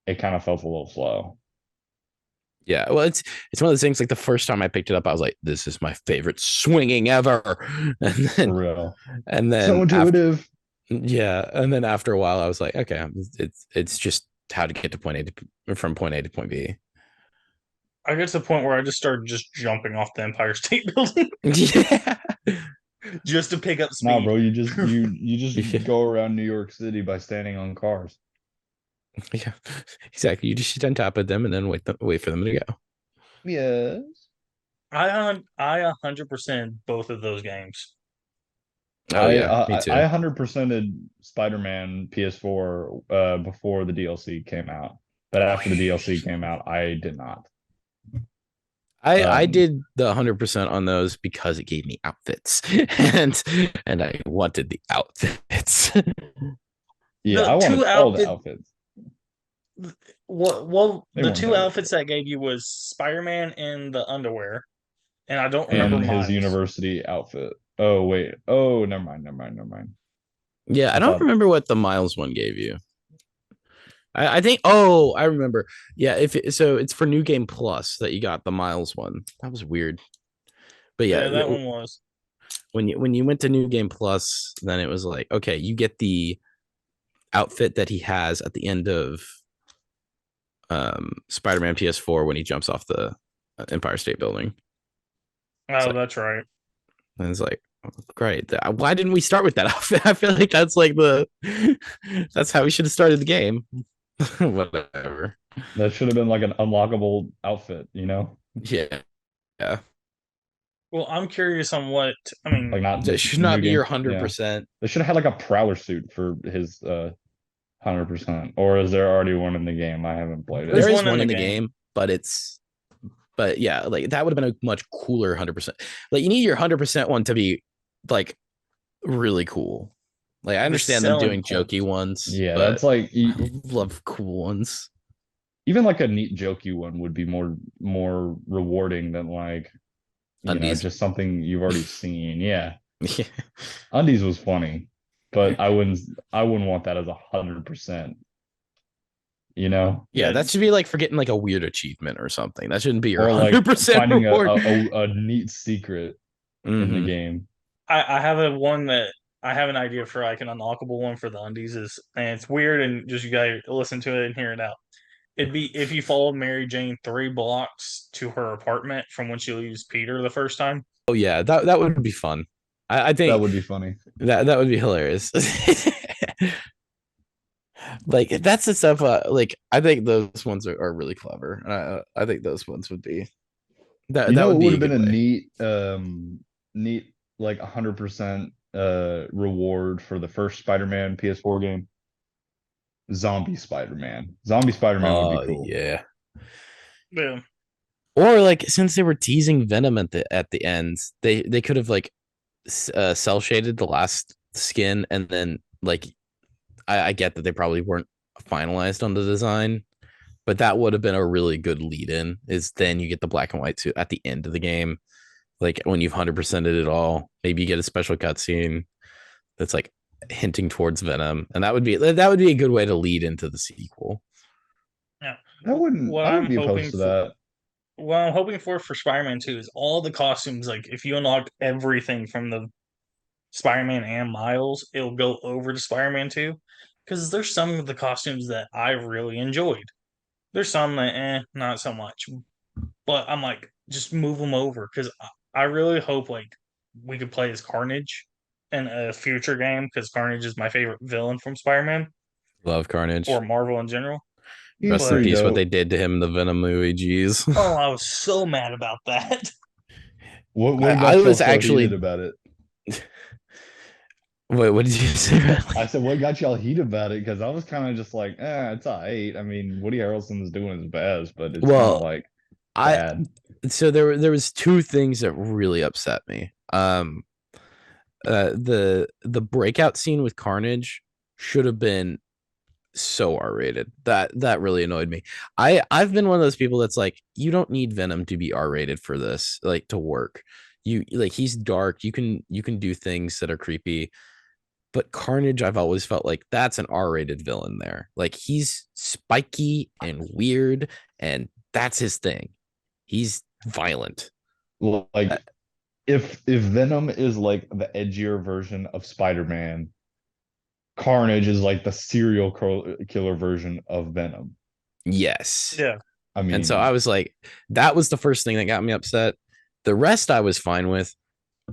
it kind of felt a little slow. yeah. Well, it's one of those things. Like the first time I picked it up, I was like, "This is my favorite swinging ever," and For then real. and So then after intuitive. Yeah, and then after a while, I was like, okay, it's just how to get to point A from point A to point B. I get to the point where I just started just jumping off the Empire State Building Yeah. just to pick up Nah, speed. bro, you just Yeah. go around New York City by standing on cars. Yeah. Exactly. You just sit on top of them and then wait for them to go. Yes. I 100% both of those games. Oh yeah, me I too. 100%ed Spider-Man PS4 before the DLC came out, but after the DLC came out, I did not. I Um, did the 100% on those because it gave me outfits, and I wanted the outfits. yeah, The I two wanted all the outfit, outfits. They the weren't two that outfits difficult. that gave you was Spider-Man in the underwear, and I don't remember And his Miles. university outfit. Oh wait. Oh, never mind. Never mind. Never mind. Yeah, I I don't thought. remember what the Miles one gave you. I think. Oh, I remember. Yeah, so it's for New Game Plus that you got the Miles one. That was weird, but yeah, Yeah, that one was. when you went to New Game Plus, then it was like, okay, you get the outfit that he has at the end of Spider-Man PS4 when he jumps off the Empire State Building. It's Oh, like, that's right. and it's like, oh, great. Why didn't we start with that outfit? I feel like that's like that's how we should have started the game. Whatever. That should have been like an unlockable outfit, you know? Yeah. Yeah. Well, I'm curious on what I Like mean. not That should new not be your game. Yeah. 100%. They should have had like a prowler suit for his 100%. Or is there already one in the game? I haven't played There There's it. is one in one the in the game. game, but yeah, like that would have been a much cooler 100%. Like you need your 100% one to be like really cool. Like I The understand them selling doing point. jokey ones, Yeah, but that's like I love cool ones. even like a neat jokey one would be more rewarding than like, Undies. just something you've already seen. Yeah. Yeah. Undies was funny, but I wouldn't want that as 100%, you know? Yeah, Yeah, that should be like for getting like a weird achievement or something. That shouldn't be your Or like 100% finding a reward. a, a neat secret in the Mm-hmm. game. I have a one that I have an idea for like an unlockable one for the undies is, and it's weird and just you gotta listen to it and hear it out. It'd be if you followed Mary Jane 3 blocks to her apartment from when she leaves Peter the first time. Oh yeah, that would be fun. I That think would be funny. that would be hilarious. Like that's the stuff. Like I think those ones are really clever. I think those ones would be You that know, would it would be a have been good a way. neat like 100% reward for the first Spider-Man PS4 game. Zombie Spider-Man. Zombie Spider-Man would be Oh cool. yeah. Yeah, Or like since they were teasing Venom at the end, they could have like cell shaded the last skin, and then like I get that they probably weren't finalized on the design, but that would have been a really good lead in. Is then you get the black and white suit at the end of the game, like when you've 100%ed it all. Maybe you get a special cutscene that's like hinting towards Venom, and that would be a good way to lead into the sequel. yeah. I wouldn't What I wouldn't I'm be hoping opposed to for, that. what I'm hoping for Spider-Man 2 is all the costumes. Like if you unlock everything from the Spider-Man and Miles, it'll go over to Spider-Man 2. Because there's some of the costumes that I really enjoyed. There's some that not so much. But I'm like, just move them over because I really hope like we could play as Carnage in a future game because Carnage is my favorite villain from Spider-Man Love or Carnage. Marvel in general. He's Rest in But pretty peace. What they dope. did to him in the Venom movie. Jeez. oh, I was so mad about that. What I got y'all was so heated actually. about it? Wait, what did you say, I Bradley? said, what got y'all heated about it? Because I was kind of just like, it's all right. I mean, Woody Harrelson's doing his best, but it's kind of Well, like I bad. so there was two things that really upset me. The breakout scene with Carnage should have been so R-rated. That really annoyed me. I've been one of those people that's like, you don't need Venom to be R-rated for this, like to work. You like he's dark. You can do things that are creepy. But Carnage, I've always felt like that's an R-rated villain there. Like he's spiky and weird, and that's his thing. He's violent. Uh, Like if Venom is like the edgier version of Spider-Man, Carnage is like the serial killer version of Venom. Yes. Yeah. I And so mean, I was like, that was the first thing that got me upset. The rest I was fine with,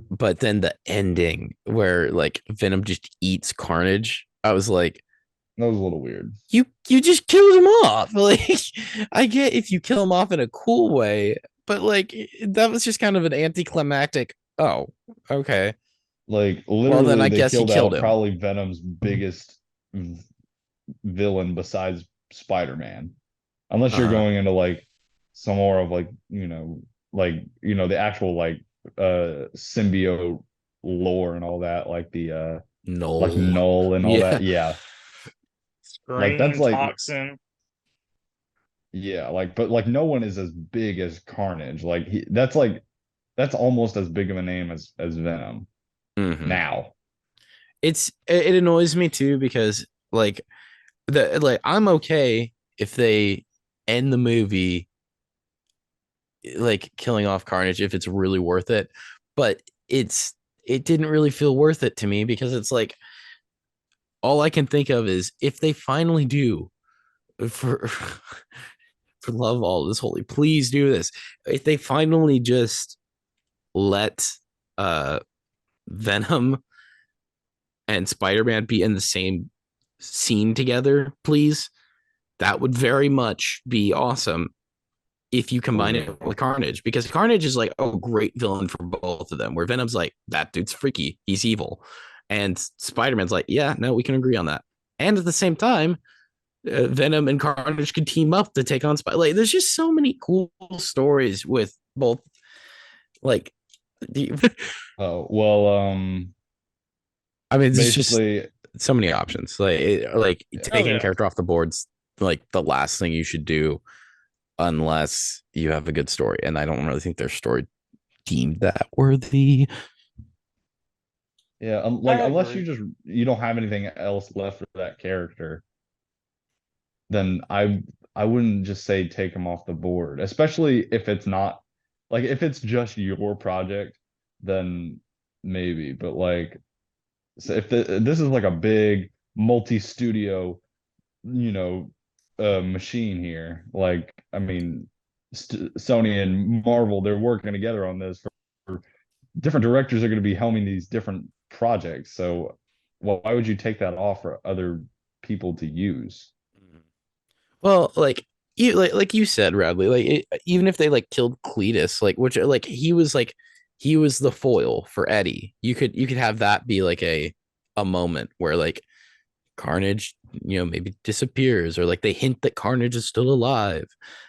but then the ending where like Venom just eats Carnage, I was like, that was a little weird. you just killed him off. Like, I get if you kill him off in a cool way, but like that was just kind of an anticlimactic. Oh, okay. Like Well, then literally, I they guess you killed killed out him. probably Venom's biggest villain besides Spider-Man. Unless you're Uh, going into like some more of like, the actual like symbiote lore and all that, like the like no. Null and all that. Yeah. Yeah. Like that's Scream, like Toxin. yeah, like but like no one is as big as Carnage. Like that's almost as big of a name as Venom Mm-hmm. now. It annoys me too because like I'm okay if they end the movie like killing off Carnage if it's really worth it, but it didn't really feel worth it to me because it's like all I can think of is if they finally do for for love all this holy, please do this. If they finally just let uh Venom and Spider-Man be in the same scene together, please, that would very much be awesome if you combine it with Carnage, because Carnage is like a great villain for both of them, where Venom's like, that dude's freaky, he's evil. And Spider-Man's like, yeah, no, we can agree on that. And at the same time, Venom and Carnage could team up to take on Spider. Like, there's just so many cool stories with both. Like, Oh, well, I mean, there's just basically, so many options. Like Oh taking a yeah. character off the boards, like the last thing you should do unless you have a good story. And I don't really think their story deemed that worthy. yeah, like I unless agree. you don't have anything else left for that character, then I wouldn't just say take him off the board, especially if it's not like if it's just your project, then maybe. But like, so if this is like a big multi-studio, you know, machine here, like I mean, Sony and Marvel, they're working together on this. For different directors are going to be helming these different projects, so why would you take that off for other people to use? Well, like you said, Radley, even if they like killed Cletus, like which like he was the foil for Eddie. You could have that be like a moment where like Carnage, maybe disappears or like they hint that Carnage is still alive.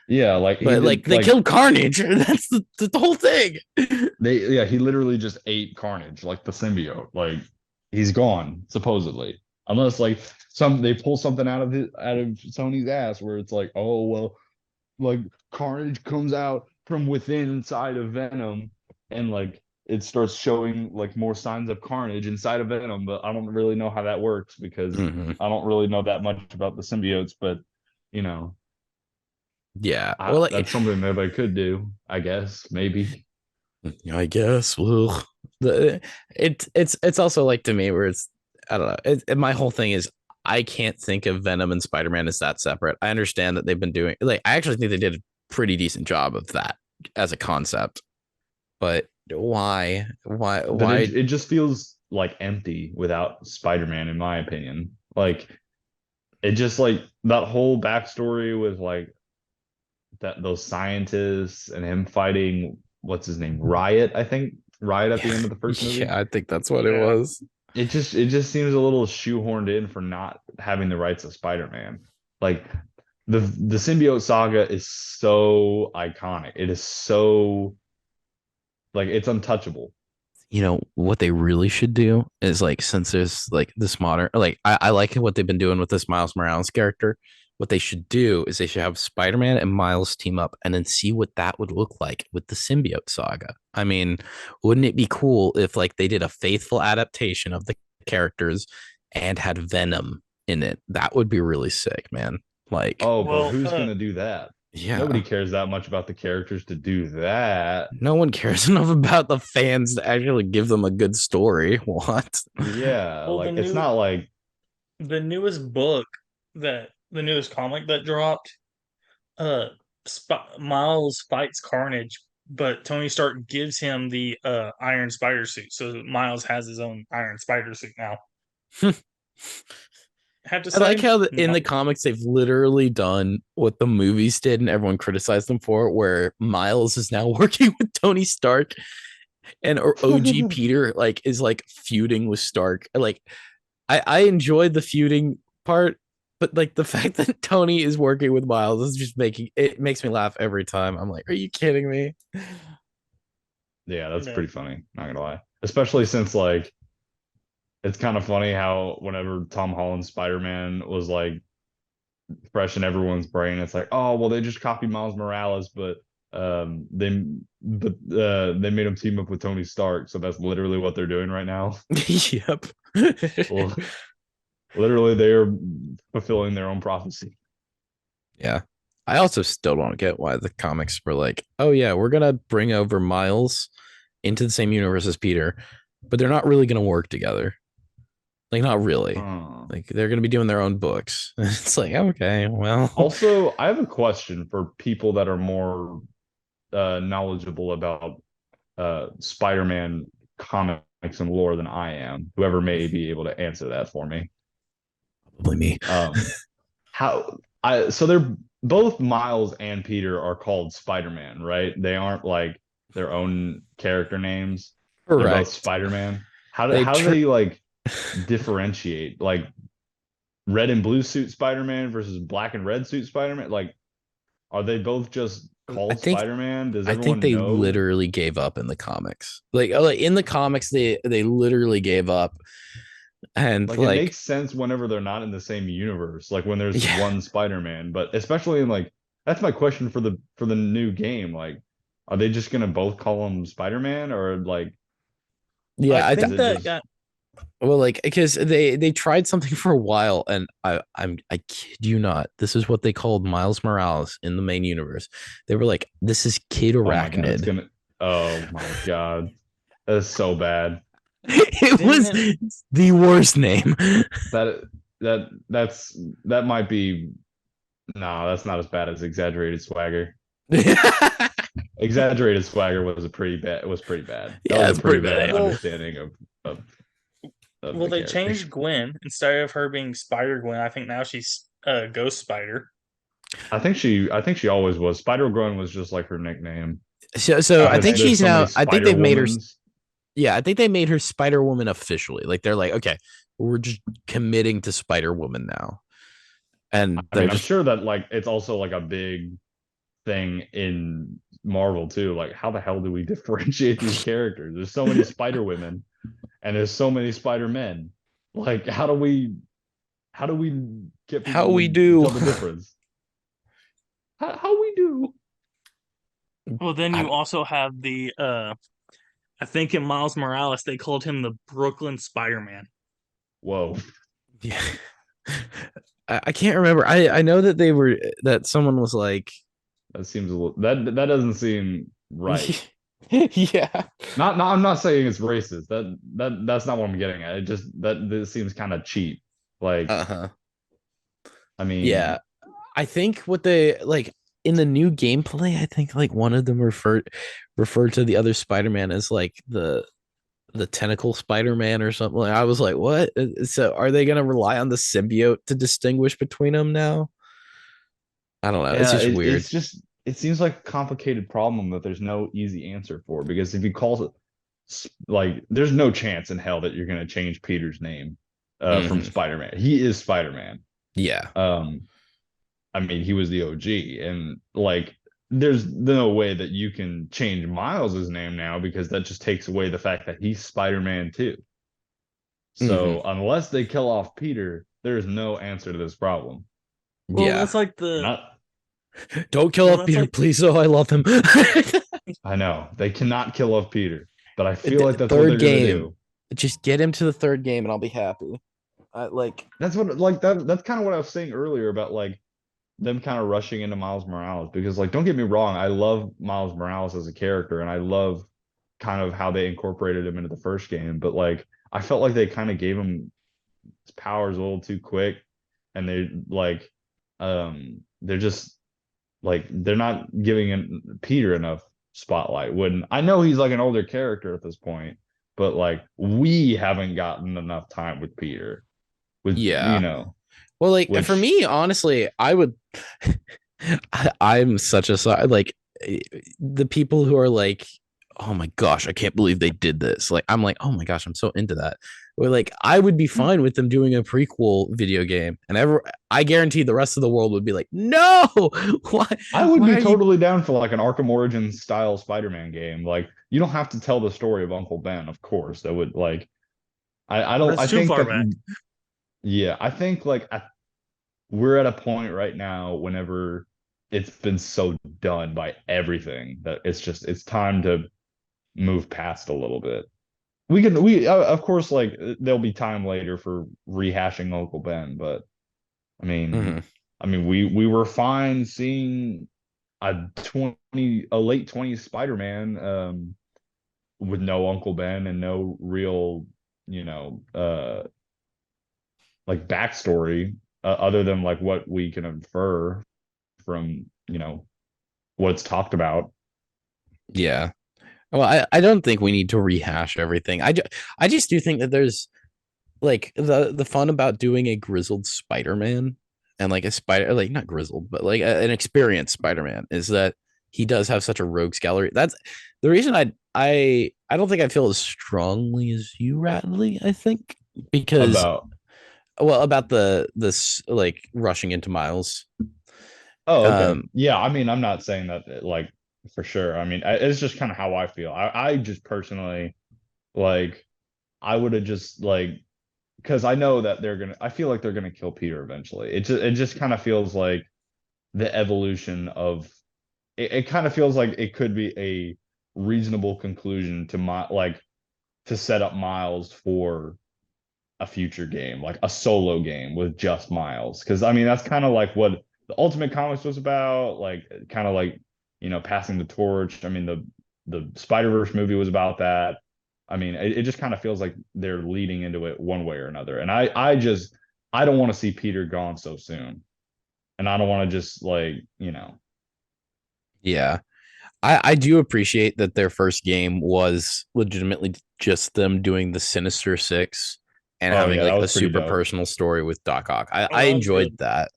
Yeah, like he But like did they like killed Carnage. That's the whole thing. he literally just ate Carnage, like the symbiote. Like he's gone, supposedly. Unless like they pull something out of Sony's ass where it's like, oh well, like Carnage comes out from within inside of Venom and like it starts showing like more signs of Carnage inside of Venom, but I don't really know how that works because Mm-hmm. I don't really know that much about the symbiotes, but you know, Yeah. Well, like that's something that I could do, I guess, maybe. I guess. Well, it's also like to me where it's I don't know. My whole thing is I can't think of Venom and Spider Man as that separate. I understand that they've been doing like I actually think they did a pretty decent job of that as a concept, but why? Why? But Why? it just feels like empty without Spider-Man, in my opinion. Like it just like that whole backstory with like that those scientists and him fighting what's his name? Riot, I think. Riot at the Yeah, end of the first movie. yeah. I think that's what it Yeah. was. It just seems a little shoehorned in for not having the rights of Spider-Man. Like the symbiote saga is so iconic. It is so like it's untouchable. What they really should do is like since there's like this modern like I like what they've been doing with this Miles Morales character. What they should do is they should have Spider-Man and Miles team up and then see what that would look like with the symbiote saga. I mean, wouldn't it be cool if like they did a faithful adaptation of the characters and had Venom in it? That would be really sick, man. Like, Oh, but Well, who's gonna do that? Nobody yeah. cares that much about the characters to do that. No one cares enough about the fans to actually give them a good story. What? Yeah, well, the like it's new not like the newest book that the newest comic that dropped, uh, Miles fights Carnage, but Tony Stark gives him the Iron Spider suit, so Miles has his own Iron Spider suit now. Have to I like say, how in not the comics they've literally done what the movies did and everyone criticized them for, where Miles is now working with Tony Stark and OG Peter like is like feuding with Stark. Like I enjoyed the feuding part, but like the fact that Tony is working with Miles is just making it makes me laugh every time. I'm like, are you kidding me? Yeah, you that's know. pretty funny. Not gonna lie, especially since like it's kind of funny how whenever Tom Holland's Spider-Man was like fresh in everyone's brain, it's like, oh well, they just copied Miles Morales, but they made him team up with Tony Stark, so that's literally what they're doing right now. Yep. Well, literally, they are fulfilling their own prophecy. Yeah. I also still don't get why the comics were like, oh yeah, we're gonna bring over Miles into the same universe as Peter, but they're not really gonna work together. Like, not really. Huh. Like they're gonna be doing their own books. It's like, okay, well, Also, I have a question for people that are more knowledgeable about Spider-Man comics and lore than I am. Whoever may be able to answer that for me. probably me. Um, how I so they're both Miles and Peter are called Spider-Man, right? They aren't like their own character names. They're both Correct. Spider-Man. They How do tr- they like differentiate? Like red and blue suit Spider-Man versus black and red suit Spider-Man? Like, are they both just I called think Spider-Man? Does I think everyone they know? literally gave up in the comics. Like in the comics, they literally gave up, and Like, it like makes sense whenever they're not in the same universe, like when there's yeah, one Spider-Man, but especially in like that's my question for the new game. Like, are they just gonna both call him Spider-Man or like I yeah. is think it that just got Well, like because they tried something for a while, and I kid you not, this is what they called Miles Morales in the main universe. They were like, this is Kid oh my God, it's Arachnid. gonna oh my God. That's so bad. It was didn't the worst name. That that might be no, that's not as bad as exaggerated swagger. Yeah, Exaggerated swagger was a pretty bad was pretty bad. That was a it's pretty pretty bad bad. well. understanding of of Well, the they character. changed Gwen instead of her being Spider Gwen. I think now she's Ghost Spider. I think she always was. Spider Gwen was just like her nickname So I because think there's she's so many now. I think Spider they've made her. Womans. Yeah, I think they made her Spider Woman officially. Like they're like, okay, we're just committing to Spider Woman now, and I they're mean, I'm just sure that like it's also like a big thing in Marvel too. Like, how the hell do we differentiate these characters? There's so many Spider Women and there's so many Spider Men. Like, how do we get how people we to do. tell the difference? How we do? Well, then I you don't. also have the I think in Miles Morales they called him the Brooklyn Spider Man. Whoa, Yeah. I can't remember. I know that they were that someone was like, that seems a little that doesn't seem right. yeah, Not I'm not saying it's racist. That's not what I'm getting at. It just that this seems kind of cheap. Like, uh-huh, I mean, yeah. I think what they like in the new gameplay, I think like one of them referred to the other Spider-Man as like the tentacle Spider-Man or something. Like, I was like, what? So are they gonna rely on the symbiote to distinguish between them now? I don't know. It's yeah, just weird. it's just it seems like a complicated problem that there's no easy answer for because if you call it like there's no chance in hell that you're gonna change Peter's name from Hmm. Spider-Man. He is Spider-Man. Yeah. Um, I mean, he was the OG, and like there's no way that you can change Miles's name now because that just takes away the fact that he's Spider-Man too. Hmm. So unless they kill off Peter, there's no answer to this problem. Well, Yeah. that's like And the Don't kill well, off that's Peter, like please. Oh, I love him. I know they cannot kill off Peter, but I feel like that's what Third they're gonna game. do. Just get him to the third game and I'll be happy. I like That's what like that's kind of what I was saying earlier about like them kind of rushing into Miles Morales because like don't get me wrong, I love Miles Morales as a character and I love kind of how they incorporated him into the first game, but like I felt like they kind of gave him his powers a little too quick, and they're just like they're not giving Peter enough spotlight. When I know he's like an older character at this point, but like we haven't gotten enough time with Peter, with Yeah. Well, like for which me, honestly, I would. I'm such a like the people who are like, oh my gosh, I can't believe they did this. Like, I'm like, oh my gosh, I'm so into that. Or like, I would be fine with them doing a prequel video game, and I guarantee the rest of the world would be like, no, why? I would Why be are you? totally down for like an Arkham Origins style Spider-Man game. Like you don't have to tell the story of Uncle Ben, of course. That would like I don't That's I too think far that back. yeah, I think like we're at a point right now whenever it's been so done by everything that it's time to move past a little bit. We of course like there'll be time later for rehashing Uncle Ben, but I mean Mhm. we were fine seeing a late 20s Spider-Man with no Uncle Ben and no real, you know, like backstory other than like what we can infer from, what's talked about. Yeah. Well, I don't think we need to rehash everything. I just do think that there's like the fun about doing a grizzled Spider-Man and like a spider like not grizzled but like an experienced Spider-Man is that he does have such a rogues gallery. That's the reason I don't think I feel as strongly as you, Radley. I think because About well about the this like rushing into Miles. Oh, okay. Um Yeah, I mean, I'm not saying that like for sure. I mean, it's just kind of how I feel. I just personally like I would have just like because I know that I feel like they're gonna kill Peter eventually. It just kind of feels like the evolution of it kind of feels like it could be a reasonable conclusion to my like to set up Miles for a future game, like a solo game with just Miles. Because I mean, that's kind of like what the Ultimate Comics was about, like kind of like passing the torch. I mean, the Spider-Verse movie was about that. I mean, it just kind of feels like they're leading into it one way or another. And I don't want to see Peter gone so soon. And I don't want to just yeah. I do appreciate that their first game was legitimately just them doing the Sinister Six and oh having yeah, that like was a pretty super dope. personal story with Doc Ock. Oh, I that was good. enjoyed that.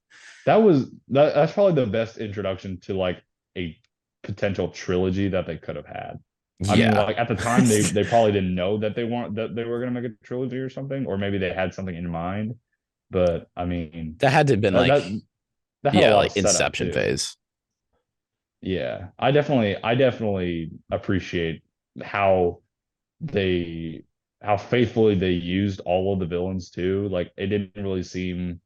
That's probably the best introduction to like a potential trilogy that they could have had. I mean, Yeah. like at the time they probably didn't know that they were gonna make a trilogy or something, or maybe they had something in mind. But I mean, That had to have been that like, that, that had a yeah, lot of like setup Inception too. phase. Yeah, I definitely appreciate how they how faithfully they used all of the villains too. Like it didn't really seem,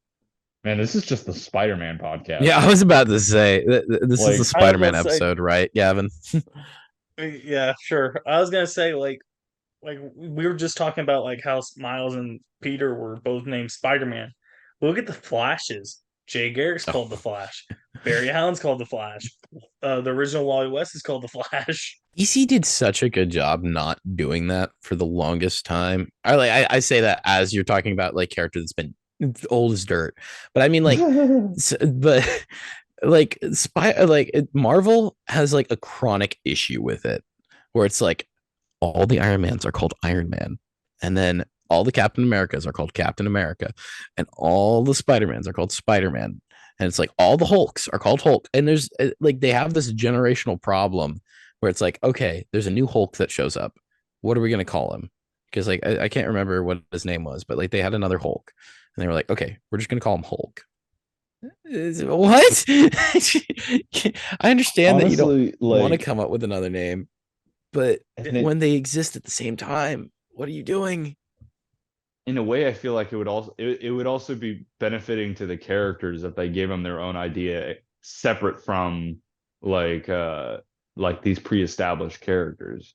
man, this is just the Spider-Man Yeah, podcast. I was about to say this is the Like, I was Spider-Man about to say, episode, right, Gavin? yeah, sure. I was gonna say like we were just talking about like how Miles and Peter were both named Spider-Man. Look at the Flashes. Jay Garrick's Oh. called the Flash. Barry Allen's called the Flash. The original Wally West is called the Flash. DC did such a good job not doing that for the longest time. I say that as you're talking about like character that's been old as dirt, but I mean like, but like Marvel has like a chronic issue with it, where it's like all the Iron Mans are called Iron Man, and then all the Captain Americas are called Captain America, and all the Spider Mans are called Spider Man, and it's like all the Hulks are called Hulk, and there's like they have this generational problem where it's like, okay, there's a new Hulk that shows up. What are we gonna call him? Because like I can't remember what his name was, but like they had another Hulk, and they were like, okay, we're just gonna call him Hulk. What? I understand that you don't honestly, want to like, come up with another name, but and when it they exist at the same time, what are you doing? in a way, I feel like it would also be benefiting to the characters if they gave them their own idea separate from like uh these pre-established characters.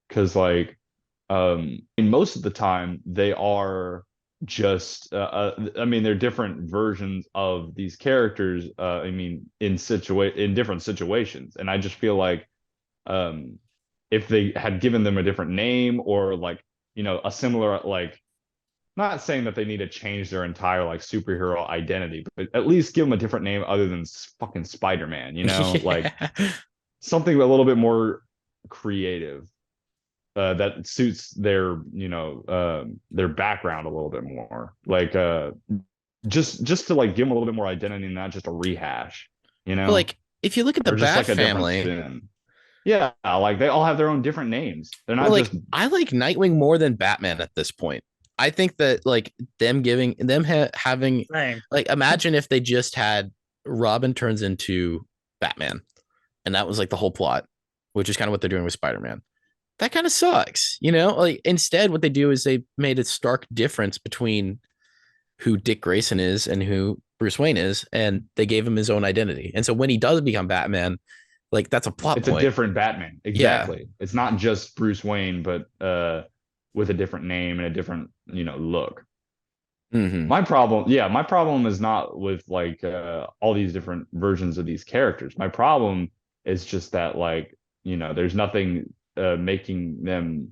Because most of the time they are just I mean they're different versions of these characters I mean in different situations, and I just feel like um if they had given them a different name or like a similar like not saying that they need to change their entire like superhero identity, but at least give them a different name other than fucking Spider-Man, like Yeah. something a little bit more creative that suits their background a little bit more. Like just to like give them a little bit more identity and not just a rehash, But like, if you look at the or just Bat like a different family, spin. Yeah, like they all have their own different names. They're well, not like just I like Nightwing more than Batman at this point. I think that like them giving them having Same. like imagine if they just had Robin turns into Batman, and that was like the whole plot, which is kind of what they're doing with Spider-Man. That kind of sucks, you know? Like instead, what they do is they made a stark difference between who Dick Grayson is and who Bruce Wayne is, and they gave him his own identity. And so when he does become Batman, like that's a plot it's a point. different Batman. Yeah. Exactly. It's not just Bruce Wayne, but with a different name and a different, look. Mm-hmm. My problem is not with like all these different versions of these characters. My problem is just that like, there's nothing making them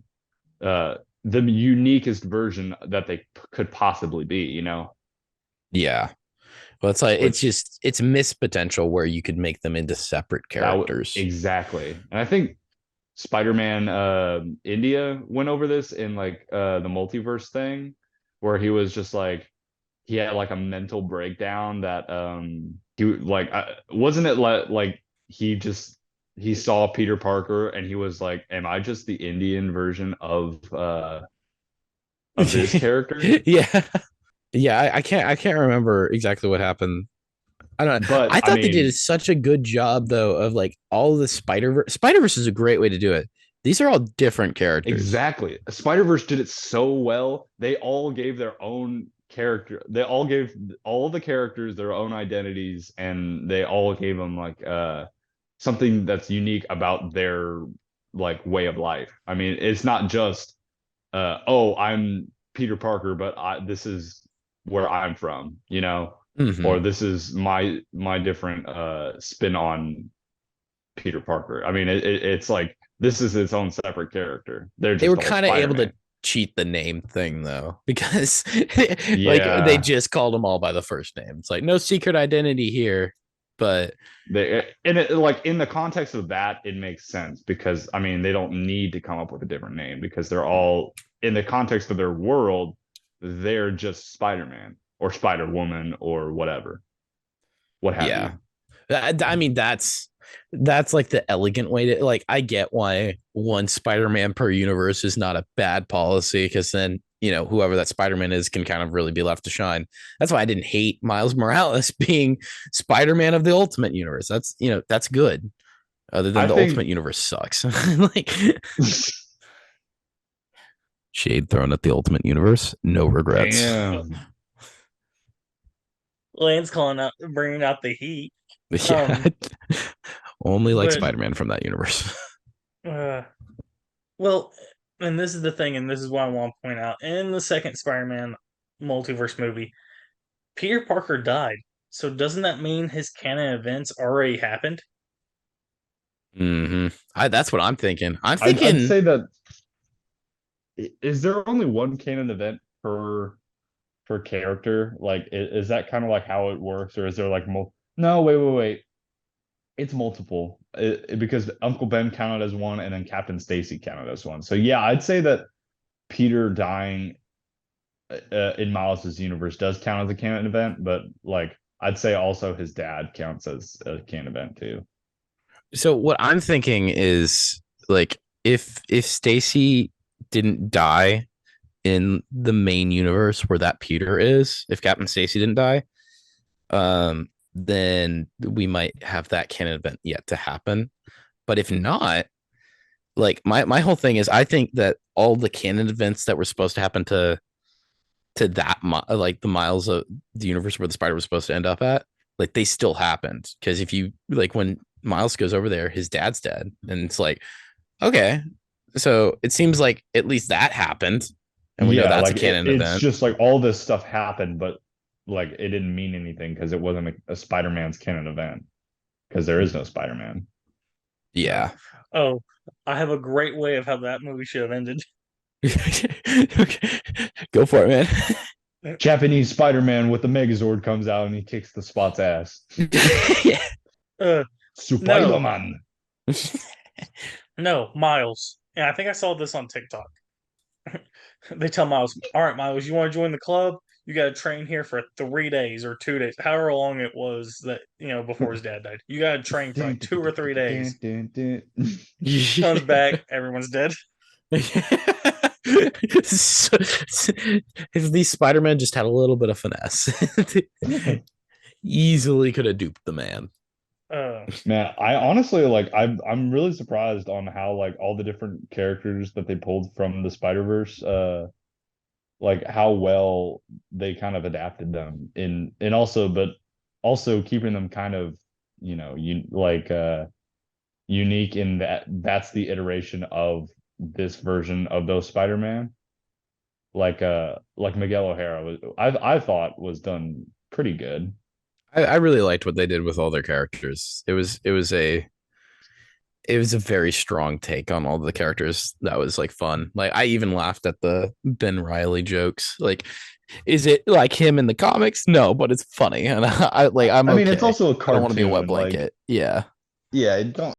the uniquest version that they could possibly be. Yeah. Well, it's like it's Which just it's missed potential where you could make them into separate characters. exactly. And I think Spider-Man India went over this in like the multiverse thing where he was just like he had like a mental breakdown that he like wasn't it like he saw Peter Parker and he was like, am I just the Indian version of this character? Yeah. Yeah, I can't remember exactly what happened. I don't know. But I I thought they did mean, such a good job though of like all the Spider-Verse is a great way to do it. These are all different characters. exactly. Spider-Verse did it so well. They all gave their own character. They all gave all the characters their own identities, and they all gave them like something that's unique about their like way of life. I mean, it's not just oh, I'm Peter Parker, but this is where I'm from, Mm-hmm. or this is my different spin on Peter Parker. I mean, it's like this is its own separate character. They're They just were all kind of able to Spider-Man. cheat the name thing though, because like they Yeah, just called them all by the first name. It's like no secret identity here, but they and it like in the context of that, it makes sense because I mean they don't need to come up with a different name because they're all in the context of their world, they're just Spider-Man or Spider-Woman or whatever, what have yeah. you. I mean, that's like the elegant way to like. I get why one Spider-Man per universe is not a bad policy because then whoever that Spider-Man is can kind of really be left to shine. That's why I didn't hate Miles Morales being Spider-Man of the Ultimate Universe. That's good. Other than I the think Ultimate Universe sucks. Like shade thrown at the Ultimate Universe, no regrets. damn. Lance calling out, bringing out the heat. Yeah, Um, only like but Spider-Man from that universe. uh, well, and this is the thing, and this is what I want to point out. In the second Spider-Man multiverse movie, Peter Parker died. So doesn't that mean his canon events already happened? Mm-hmm. That's what I'm thinking. I'm I'd thinking say that is there only one canon event per character? Like, is that kind of like how it works, or is there like No, wait. It's multiple because Uncle Ben counted as one, and then Captain Stacy counted as one. So yeah, I'd say that Peter dying in Miles's universe does count as a canon event, but like I'd say also his dad counts as a canon event too. so. What I'm thinking is like if Stacy didn't die in the main universe where that Peter is, if Captain Stacy didn't die, then we might have that canon event yet to happen. But if not, like my whole thing is, I think that all the canon events that were supposed to happen to that like the miles of the universe where the spider was supposed to end up at, like they still happened. Because if you like when Miles goes over there, his dad's dead, and it's like okay, so it seems like at least that happened, and we know Yeah, that's a like canon it's event. just like all this stuff happened, but like it didn't mean anything because it wasn't a Spider-Man's canon event because there is no Spider-Man. Uh, Yeah. oh, I have a great way of how that movie should have ended. Okay. Go for it, man. Japanese Spider-Man with the Megazord comes out and he kicks the Spot's ass. Yeah. Uh, no, Spider-Man. no, Miles. And I think I saw this on TikTok. They tell Miles, "All right, Miles, you want to join the club? You got to train here for 3 days or 2 days, however long it was that before his dad died. You got to train for like 2 or 3 days." Comes back, everyone's dead. So, if these Spider-Man just had a little bit of finesse, easily could have duped the man. Man, I honestly I'm really surprised on how like all the different characters that they pulled from the Spider-Verse like how well they kind of adapted them in also but also keeping them kind of unique in that that's the iteration of this version of those Spider-Man like Miguel O'Hara was I thought was done pretty good. I really liked what they did with all their characters. It was a very strong take on all the characters. That was like fun. Like I even laughed at the Ben Riley jokes. Like, is it like him in the comics? No, but it's funny, and I'm I mean, okay. it's also a I don't want to be a wet cartoon. Like, blanket. Yeah. yeah, don't